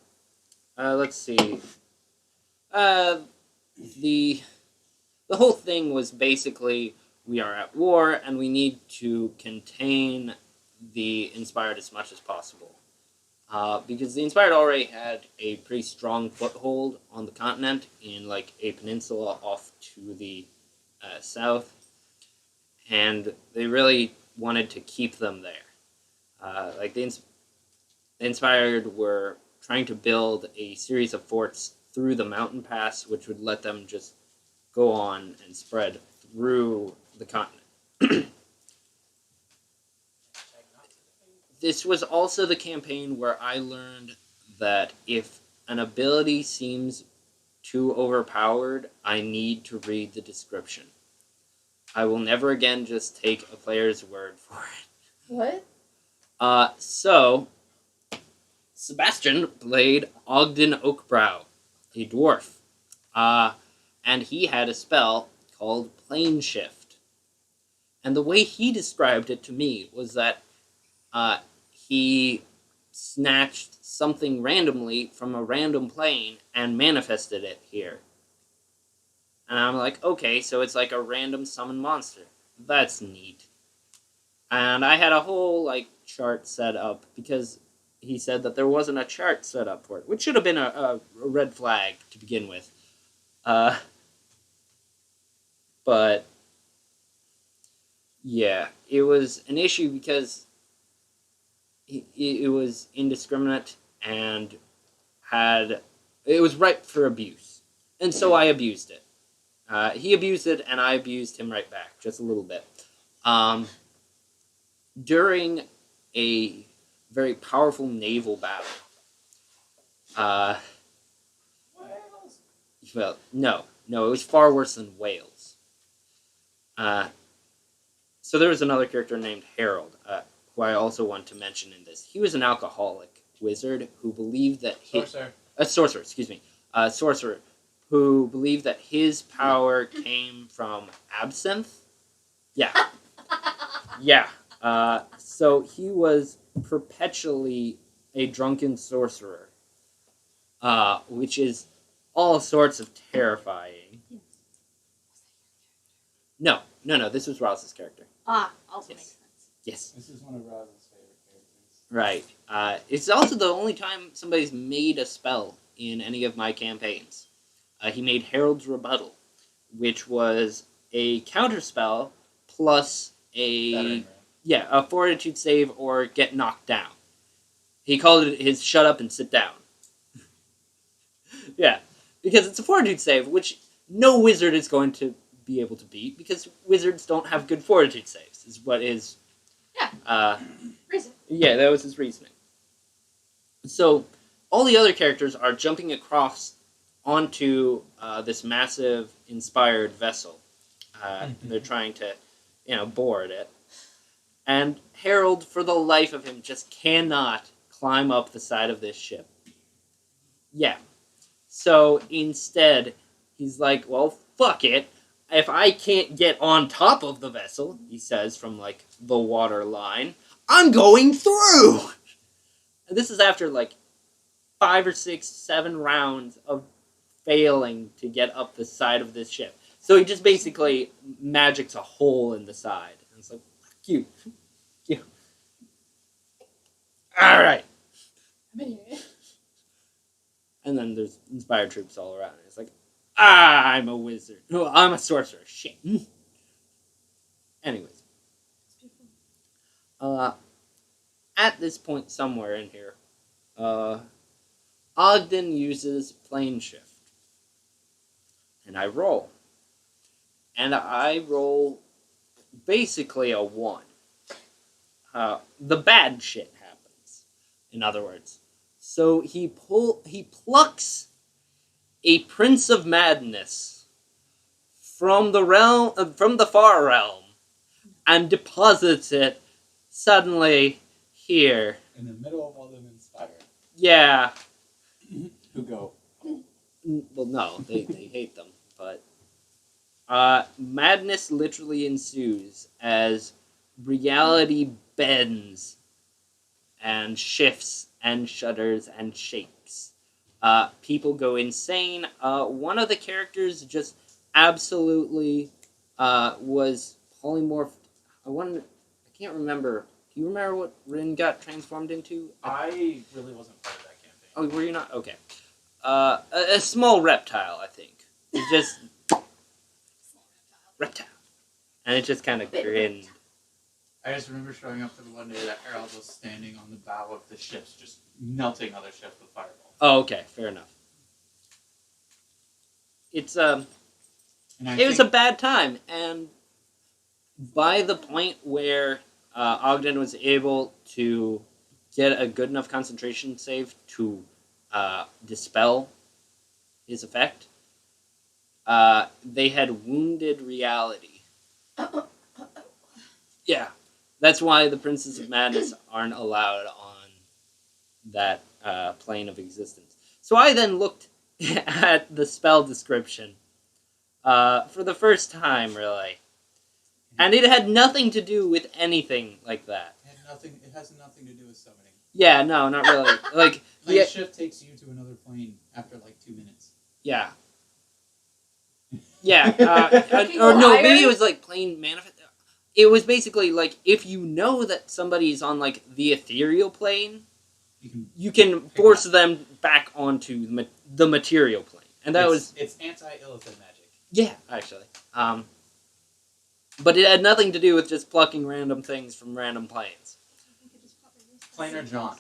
Let's see. The whole thing was basically we are at war and we need to contain the Inspired as much as possible. Because the Inspired already had a pretty strong foothold on the continent in like a peninsula off to the south, and they really wanted to keep them there. Like the Inspired were trying to build a series of forts through the mountain pass, which would let them just go on and spread through the continent. This was also the campaign where I learned that if an ability seems too overpowered, I need to read the description. I will never again just take a player's word for it. What? So, Sebastian played Ogden Oakbrow, a dwarf. And he had a spell called Plane Shift. And the way he described it to me was that he snatched something randomly from a random plane and manifested it here. And I'm like, okay, so it's like a random summon monster. That's neat. And I had a whole, like, chart set up, because he said that there wasn't a chart set up for it, which should have been a red flag to begin with. But yeah, it was an issue because it was indiscriminate and it was ripe for abuse. And so I abused it. He abused it, and I abused him right back, just a little bit. During a very powerful naval battle, well, no, it was far worse than Wales. So there was another character named Harold, who I also want to mention in this. He was an alcoholic wizard who believed that sorcerer who believed that his power came from absinthe. Yeah. So he was perpetually a drunken sorcerer, which is all sorts of terrifying. No. This was Roz's character. Also makes sense. Yes. This is one of Roz's favorite characters. Right. It's also the only time somebody's made a spell in any of my campaigns. He made Herald's Rebuttal, which was a counterspell plus a fortitude save or get knocked down. He called it his shut up and sit down. Yeah, because it's a fortitude save, which no wizard is going to be able to beat, because wizards don't have good fortitude saves, is what his... reason. Yeah, that was his reasoning. So, all the other characters are jumping across onto this massive inspired vessel. They're trying to, board it. And Harold, for the life of him, just cannot climb up the side of this ship. Yeah. So, instead, he's like, well, fuck it. If I can't get on top of the vessel, he says from, the water line, I'm going through! And this is after, 5 or 6, 7 rounds of failing to get up the side of this ship. So he just basically magics a hole in the side. And it's like, fuck you. Alright. And then there's inspired troops all around. And it's like, I'm a wizard. No, I'm a sorcerer. Shit. Anyways. At this point somewhere in here, Ogden uses plane shift. And I roll. And I roll basically a 1. The bad shit happens, in other words. So he plucks a Prince of Madness from the far realm and deposits it suddenly here. In the middle of all them inspired. Yeah. Who go? Well, no, they hate them, but madness literally ensues as reality bends and shifts and shudders and shakes. People go insane. One of the characters just absolutely was polymorphed. I can't remember. Do you remember what Rin got transformed into? I really wasn't part of that campaign. Oh, were you not? Okay. A small reptile, I think. It just... reptile. And it just kind of grinned. I just remember showing up to the one day that Harold was standing on the bow of the ships, just melting other ships with fireballs. Oh, okay. Fair enough. It was a bad time, and by the point where Ogden was able to get a good enough concentration save to dispel his effect, they had wounded reality. Yeah, that's why the Princes of Madness aren't allowed on that plane of existence. So I then looked at the spell description for the first time, really. And it had nothing to do with anything like that. It has nothing to do with summoning. Yeah, no, not really. Plane shift takes you to another plane after 2 minutes. Yeah. Yeah, or no, maybe it was plane manifest. It was basically if you know that somebody's on the ethereal plane, you can force them back onto the material plane, and it's anti-illithid magic. Yeah, actually. But it had nothing to do with just plucking random things from random planes. Planar jaunt.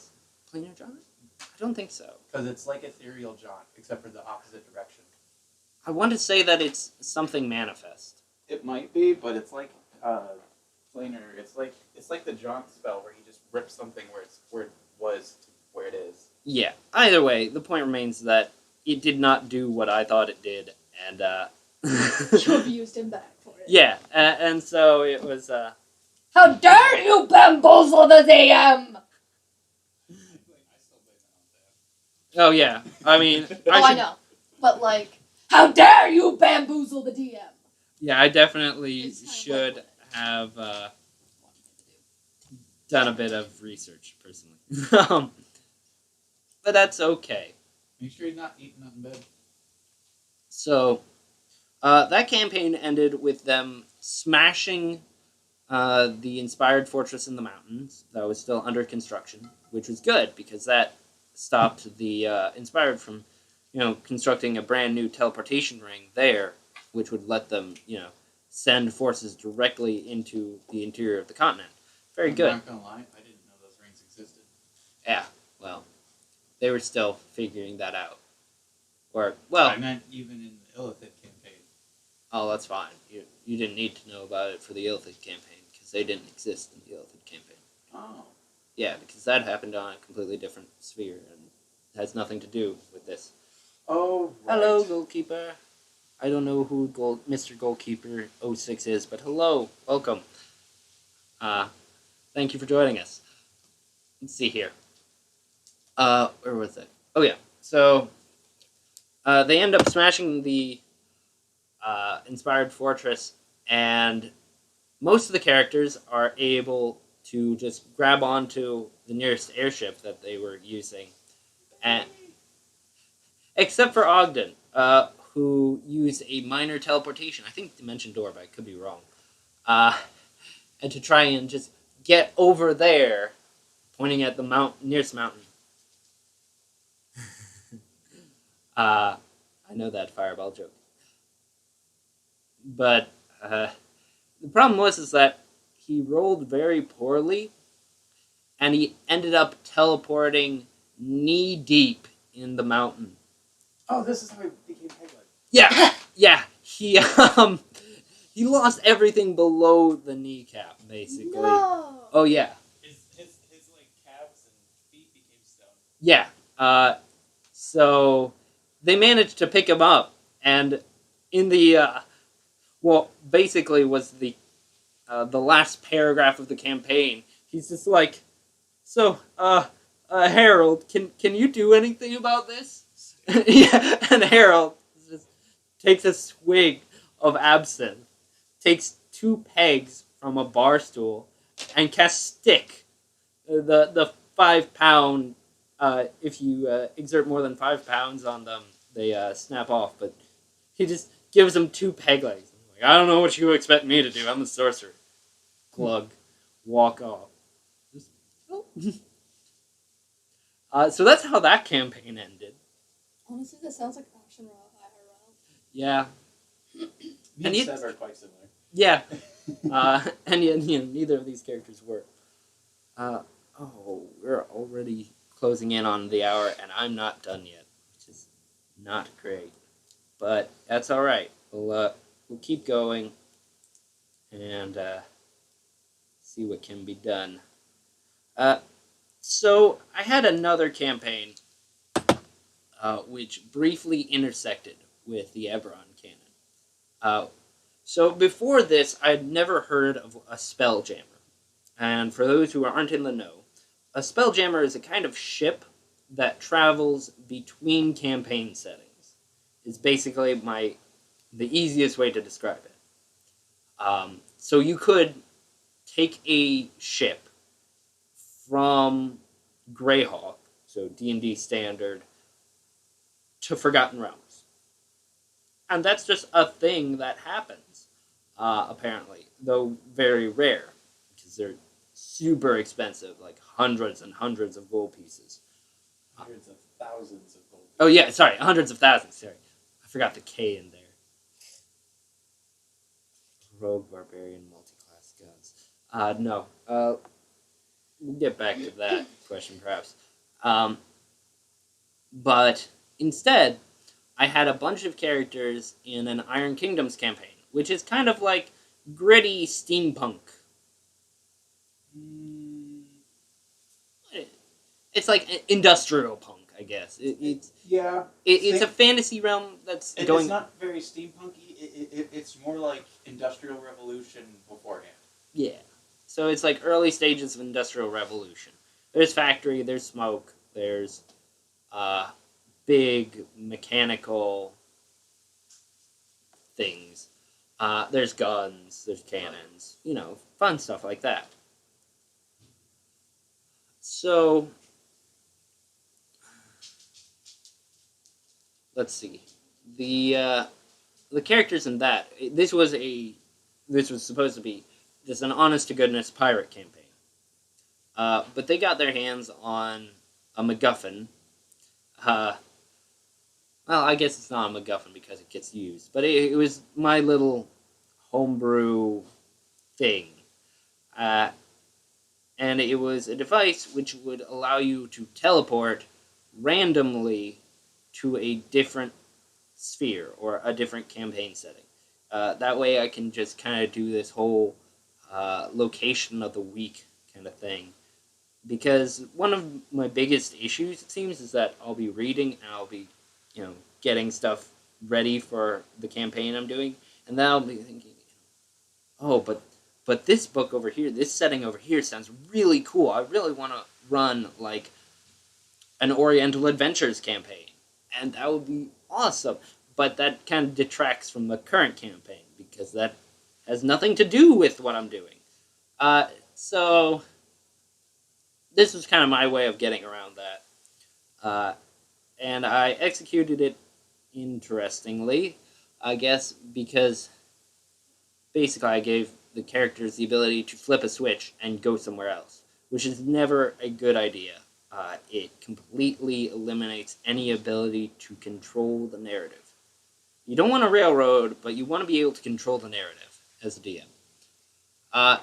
Planar jaunt? I don't think so. Because it's like ethereal jaunt, except for the opposite direction. I want to say that it's something manifest. It might be, but it's like planar. It's like the jaunt spell where he just rips something where it was to where it is. Yeah. Either way, the point remains that it did not do what I thought it did, and you abused him back for it. Yeah, and so it was. How dare you bamboozle the DM! Oh yeah, I mean. I know, but like, how dare you bamboozle the DM? Yeah, I definitely should have done a bit of research personally, but that's okay. Make sure you're not eating up in bed. So, that campaign ended with them smashing the inspired fortress in the mountains that was still under construction, which was good because that stopped the inspired from, constructing a brand new teleportation ring there, which would let them, send forces directly into the interior of the continent. Very good. I'm not gonna lie, I didn't know those rings existed. Yeah, well, they were still figuring that out. Or, well... I meant even in the Illithid campaign. Oh, that's fine. You didn't need to know about it for the Illithid campaign, because they didn't exist in the Illithid campaign. Oh. Yeah, because that happened on a completely different sphere, and has nothing to do with this. Oh, right. Hello, Goalkeeper. I don't know who Mr. Goalkeeper 06 is, but hello, welcome. Thank you for joining us. Let's see here. Where was it? Oh yeah, so they end up smashing the inspired fortress, and most of the characters are able to just grab onto the nearest airship that they were using, and except for Ogden, who used a minor teleportation. I think Dimension Door, but I could be wrong. And to try and just get over there, pointing at the nearest mountain. I know that fireball joke. But the problem is that he rolled very poorly, and he ended up teleporting knee-deep in the mountain. Oh, this is how he became Pegleg. Yeah. He lost everything below the kneecap, basically. No. Oh yeah. His like calves and feet became stone. Yeah. So they managed to pick him up, and in the basically was the last paragraph of the campaign. He's just like, so Harold, can you do anything about this? Yeah, and Harold just takes a swig of absinthe, takes 2 pegs from a bar stool, and casts Stick, the 5-pound. If you exert more than 5 pounds on them, they snap off. But he just gives them 2 peg legs. Like, I don't know what you expect me to do. I'm the sorcerer. Glug, walk off. So that's how that campaign ended. Honestly, that sounds like Action Raw IRL. Yeah. Me and Seb are quite similar. Yeah. And yet, neither of these characters were. We're already closing in on the hour, and I'm not done yet, which is not great. But that's all right. We'll keep going and see what can be done. So I had another campaign which briefly intersected with the Eberron canon. So before this, I'd never heard of a Spelljammer. And for those who aren't in the know, a Spelljammer is a kind of ship that travels between campaign settings. It's basically the easiest way to describe it. So you could take a ship from Greyhawk, so D&D standard, to Forgotten Realms. And that's just a thing that happens, apparently, though very rare, because they're super expensive, like hundreds and hundreds of gold pieces. Hundreds of thousands of gold. Oh yeah, sorry, hundreds of thousands. Sorry, I forgot the K in there. Rogue, barbarian, multi-class guns. No. We'll get back to that question perhaps. But instead, I had a bunch of characters in an Iron Kingdoms campaign, which is kind of like gritty steampunk. It's like industrial punk, I guess. It's a fantasy realm that's going. It's not very steampunky. It's more like Industrial Revolution beforehand. Yeah, so it's like early stages of Industrial Revolution. There's factory, there's smoke, there's big mechanical things. There's guns, there's cannons, fun stuff like that. So, let's see. The characters in that, this was supposed to be just an honest-to-goodness pirate campaign. But they got their hands on a MacGuffin. Well, I guess it's not a MacGuffin because it gets used. But it was my little homebrew thing. And it was a device which would allow you to teleport randomly to a different sphere or a different campaign setting. That way I can just kind of do this whole location of the week kind of thing. Because one of my biggest issues, it seems, is that I'll be reading and I'll be, getting stuff ready for the campaign I'm doing, and then I'll be thinking, oh, but this book over here, this setting over here sounds really cool. I really want to run, like, an Oriental Adventures campaign, and that would be awesome. But that kind of detracts from the current campaign, because that has nothing to do with what I'm doing. So this was kind of my way of getting around that. And I executed it interestingly, I guess, because basically I gave the characters the ability to flip a switch and go somewhere else, which is never a good idea. It completely eliminates any ability to control the narrative. You don't want a railroad, but you want to be able to control the narrative as a DM.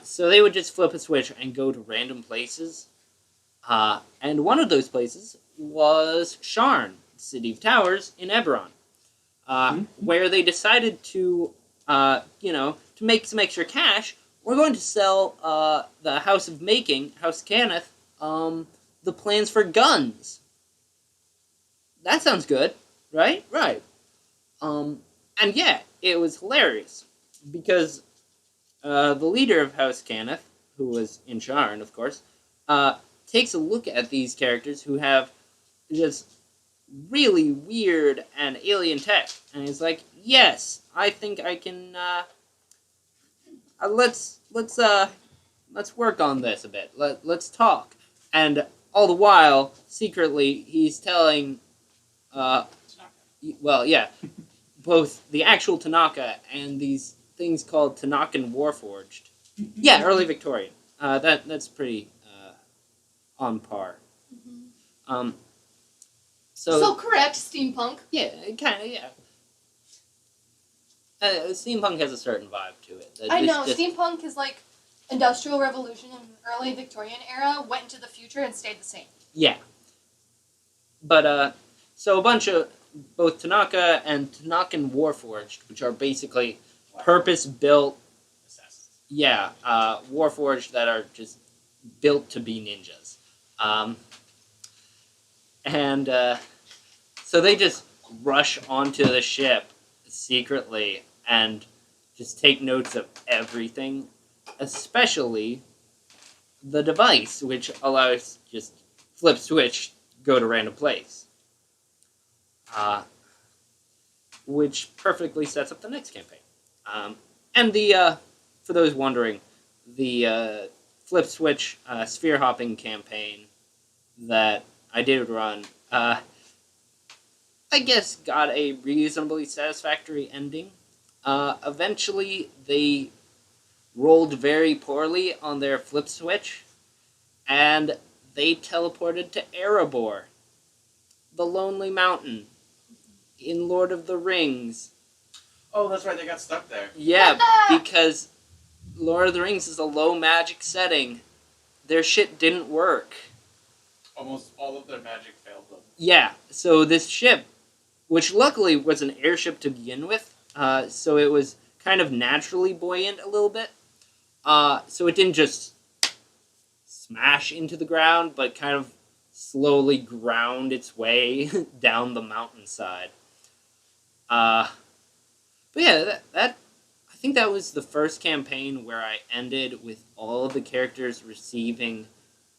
So they would just flip a switch and go to random places. And one of those places was Sharn, City of Towers in Eberron, where they decided to, to make some extra cash. We're going to sell the House of Making, House Cannith, the plans for guns. That sounds good, right? Right. And yeah, it was hilarious, because the leader of House Cannith, who was in Sharn, of course, takes a look at these characters who have just really weird and alien tech, and he's like, yes, I think I can, let's work on this a bit. Let's talk. And all the while, secretly, he's telling, both the actual Tanaka and these things called Tanakan Warforged. Yeah, early Victorian. That's pretty on par. Mm-hmm. So correct, steampunk. Yeah, kind of, yeah. Steampunk has a certain vibe to it. I know, steampunk is like Industrial Revolution and early Victorian era went into the future and stayed the same. Yeah. But, so a bunch of both Tanaka and Tanakan Warforged, which are basically purpose-built, Warforged that are just built to be ninjas. So they just rush onto the ship secretly and just take notes of everything, especially the device, which allows just flip switch, go to random place. Which perfectly sets up the next campaign. And for those wondering, the flip switch sphere hopping campaign that I did run, I guess got a reasonably satisfactory ending. Eventually, they rolled very poorly on their flip switch, and they teleported to Erebor. the Lonely Mountain in Lord of the Rings. Oh, that's right, they got stuck there. Yeah, because Lord of the Rings is a low magic setting. Their shit didn't work. Almost all of their magic failed them. Yeah, so this ship, which luckily was an airship to begin with, so it was kind of naturally buoyant a little bit. So it didn't just smash into the ground, but kind of slowly ground its way down the mountainside. But yeah, that I think that was the first campaign where I ended with all of the characters receiving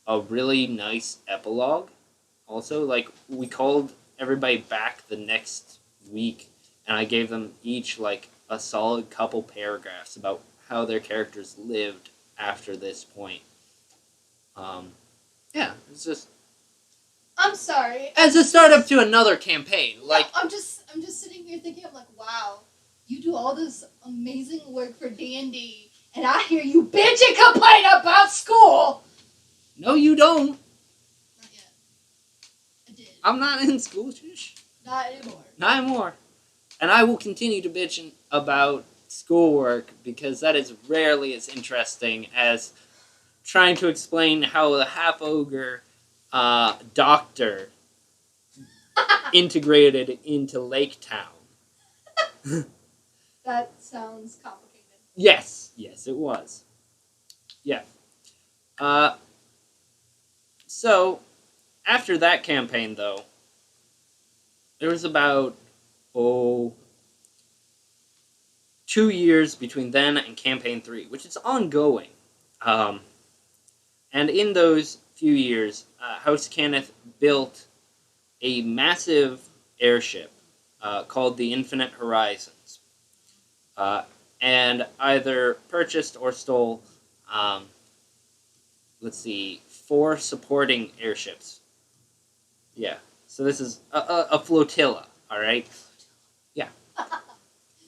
a really nice epilogue. Also, like, we called everybody back the next week, and I gave them each, like, a solid couple paragraphs about how their characters lived after this point. Yeah, it's just... I'm sorry. As a startup to another campaign, like... No, I'm just sitting here thinking, I'm like, wow, you do all this amazing work for D&D, and I hear you bitch and complain about school! No, you don't. Not yet. I did. I'm not in school, shush. Not anymore. Not anymore. And I will continue to bitch about schoolwork, because that is rarely as interesting as trying to explain how the half-ogre doctor integrated into Lake Town. That sounds complicated. Yes, it was. Yeah. So, after that campaign, though, there was about, 2 years between then and Campaign 3, which is ongoing. And in those few years, House Cannith built a massive airship called the Infinite Horizons. And either purchased or stole, 4 supporting airships. Yeah, so this is a flotilla, alright? Yeah.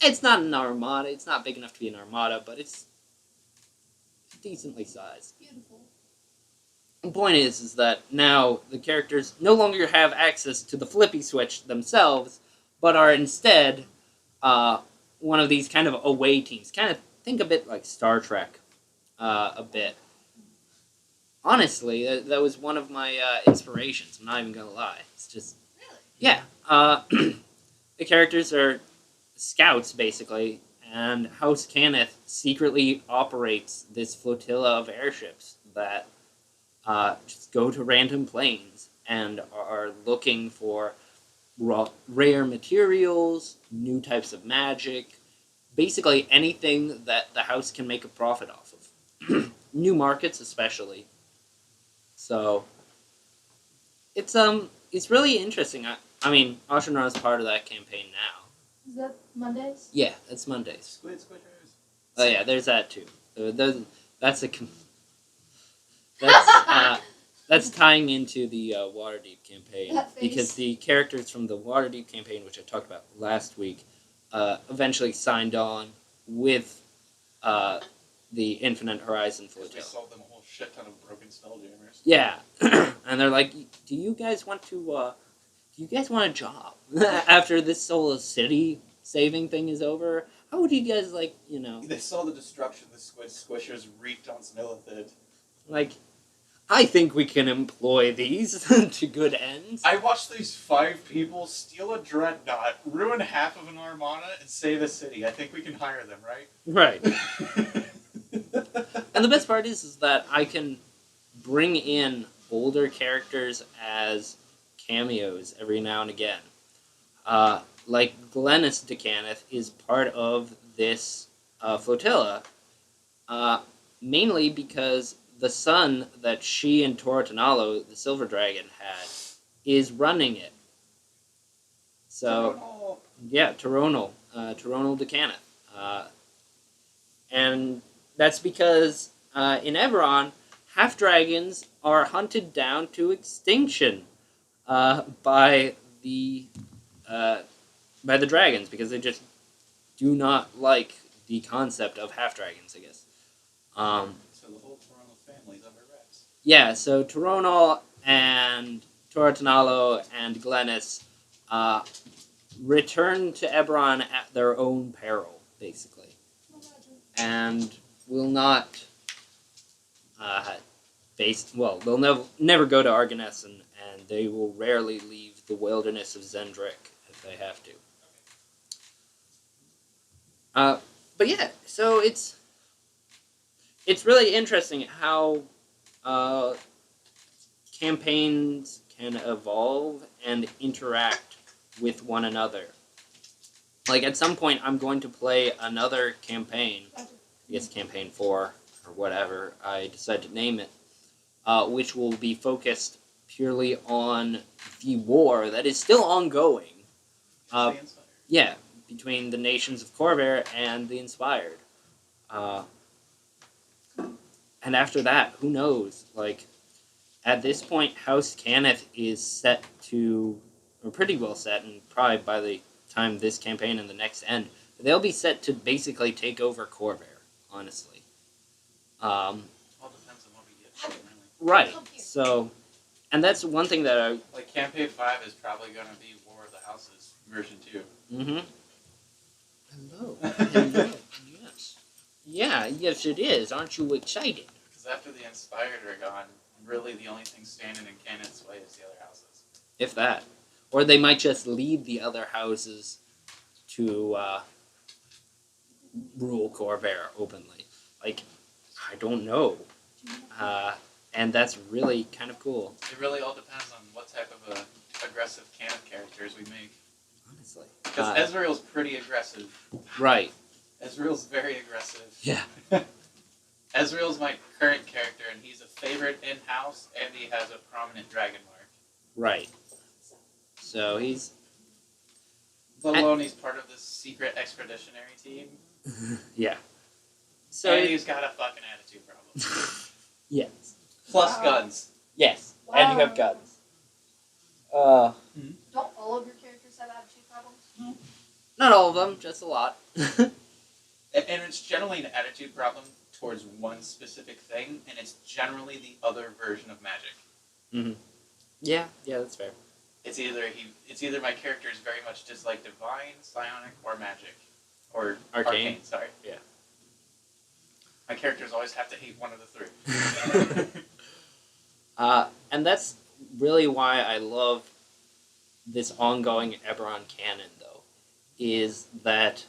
It's not an armada, it's not big enough to be an armada, but it's decently sized. Beautiful. The point is that now the characters no longer have access to the flippy switch themselves, but are instead one of these kind of away teams. Kind of think a bit like Star Trek, a bit. Honestly, that was one of my inspirations. I'm not even gonna lie. It's just Really? yeah. The characters are scouts basically, and House Cannith secretly operates this flotilla of airships that just go to random planes and are looking for rare materials, new types of magic, basically anything that the house can make a profit off of. New markets especially. So it's really interesting. I mean, Ashenra is part of that campaign now. Is that Mondays? Yeah, that's Mondays. Squid Squishers. Oh yeah, there's that too. That's tying into the Waterdeep campaign, because the characters from the Waterdeep campaign, which I talked about last week, eventually signed on with the Infinite Horizon flotilla. We sold them a whole shit ton of broken Spelljammers. Yeah, and they're like, "Do you guys want a job after this Soul City saving thing is over? How would you guys like, They saw the destruction the Squid Squishers wreaked on Snillithid. Like, I think we can employ these to good ends." I watched these 5 people steal a dreadnought, ruin half of an armada, and save the city. I think we can hire them, right? Right. And the best part is that I can bring in older characters as cameos every now and again. Like Glennis DeCannith is part of this flotilla, mainly because the son that she and Torotanalo, the Silver Dragon, had, is running it. So, yeah, Toronal DeCannith. And that's because in Eberron, half-dragons are hunted down to extinction by the dragons, because they just do not like the concept of half-dragons, I guess. So the whole Toronto family's under wraps. Yeah, so Toronal and Toratanalo and Glennis return to Eberron at their own peril, basically, and will not they'll never go to Argoness, and they will rarely leave the wilderness of Zendrick if they have to. But yeah, so it's really interesting how campaigns can evolve and interact with one another. Like, at some point, I'm going to play another campaign, I guess campaign 4, or whatever I decide to name it, which will be focused purely on the war that is still ongoing. Yeah, between the nations of Corvair and the Inspired. And after that, who knows? Like, at this point, House Cannith is set to, or pretty well set, and probably by the time this campaign and the next end, they'll be set to basically take over Corvair, honestly. All depends on what we get. Really. Right. So, and that's one thing that I... Like, Campaign 5 is probably going to be War of the Houses, version 2. Mm-hmm. Hello. Hello. Yes. Yeah, yes it is. Aren't you excited? Because after the Inspired are gone, really the only thing standing in Cannith's way is the other houses. If that. Or they might just lead the other houses to rule Corvair openly. Like, I don't know. And that's really kind of cool. It really all depends on what type of aggressive Cannith characters we make. Honestly. Because Ezreal's pretty aggressive. Right. Ezreal's very aggressive. Yeah. Ezreal's my current character, and he's a favorite in-house, and he has a prominent dragon mark. Right. So he's... Let alone he's part of this secret expeditionary team. Yeah. So and he's got a fucking attitude problem. Yes. Plus guns. Yes. Wow. And you have guns. Don't all of your characters have attitude problems? No. Not all of them, just a lot. And it's generally an attitude problem towards one specific thing, and it's generally the other version of magic. Mm-hmm. Yeah, that's fair. It's either my character is very much just like divine, psionic, or magic. Or arcane, sorry. Yeah. My characters always have to hate one of the three. And that's really why I love this ongoing Eberron canon, though, is that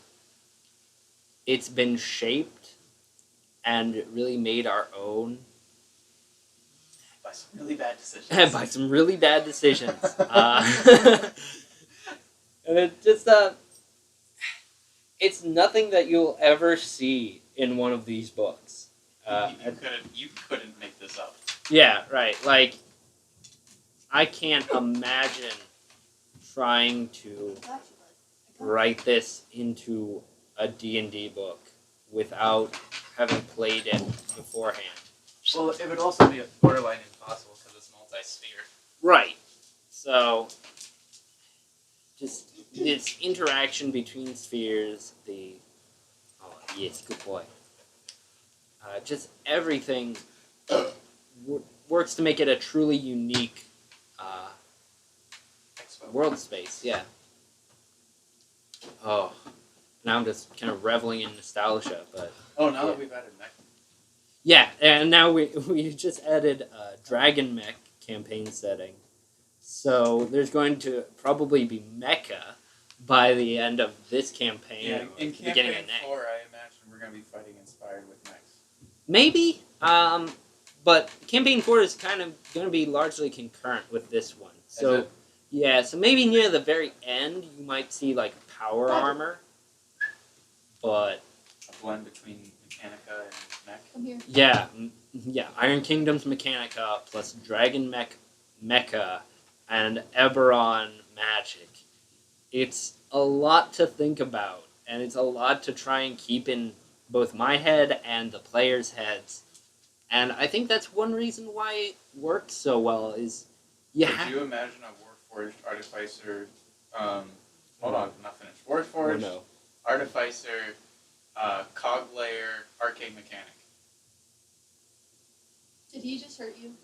it's been shaped and really made our own by some really bad decisions. By some really bad decisions. And it just, it's nothing that you'll ever see in one of these books. You couldn't make this up. Yeah, right. Like, I can't imagine trying to write this into a D&D book without having played it beforehand. Well, it would also be a borderline impossible because it's multi-sphere. Right. So, just this interaction between spheres, yes, good boy. Just everything works to make it a truly unique world space, yeah. Oh, now I'm just kind of reveling in nostalgia, but... Oh, now that we've added mech. Yeah, and now we just added a Dragon Mech campaign setting. So there's going to probably be mecha by the end of this campaign. Yeah, in the beginning campaign of next. 4, I imagine we're going to be fighting inspired with mechs. Maybe, but campaign 4 is kind of going to be largely concurrent with this one. So yeah, so maybe near the very end you might see like power armor, but a blend between Mechanica and mech. Come here. yeah, Iron Kingdom's Mechanica plus Dragon Mech Mecha and Eberron magic. It's a lot to think about, and it's a lot to try and keep in both my head and the players' heads. And I think that's one reason why it works so well is Could you imagine a Warforged Artificer, hold on, I'm not finished. Warforged, no. Artificer, Cog Layer, Arcane Mechanic. Did he just hurt you?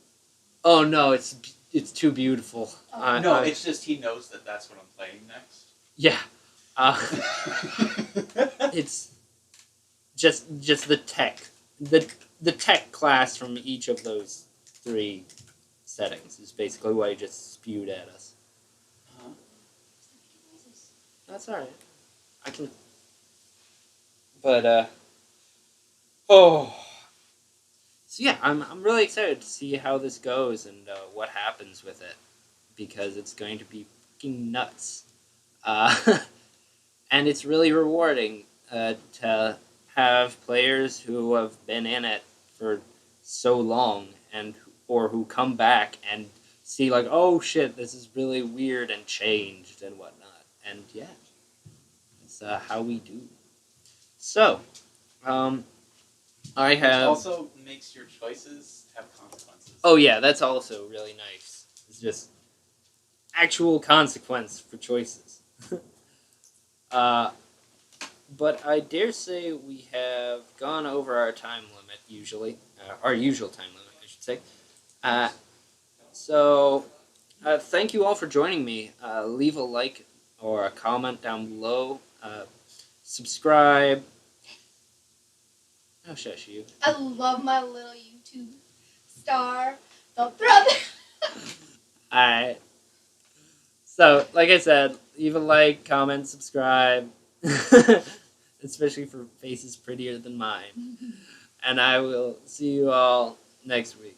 Oh no, it's it's too beautiful. Oh. No, it's just he knows that that's what I'm playing next. Yeah. It's just the tech. The tech class from each of those 3 settings is basically what he just spewed at us. Uh-huh. That's alright. I can... But, oh... So yeah, I'm really excited to see how this goes and what happens with it. Because it's going to be fucking nuts. And it's really rewarding to have players who have been in it for so long or who come back and see like, oh shit, this is really weird and changed and whatnot. And yeah, it's how we do. So, I have... It also makes your choices have consequences. Oh yeah, that's also really nice. It's just actual consequence for choices. But I dare say we have gone over our time limit, usually. Our usual time limit, I should say. So, thank you all for joining me. Leave a like or a comment down below. Subscribe. Oh, shush you. I love my little YouTube star, the brother. Alright. So, like I said, leave a like, comment, subscribe. Especially for faces prettier than mine. And I will see you all next week.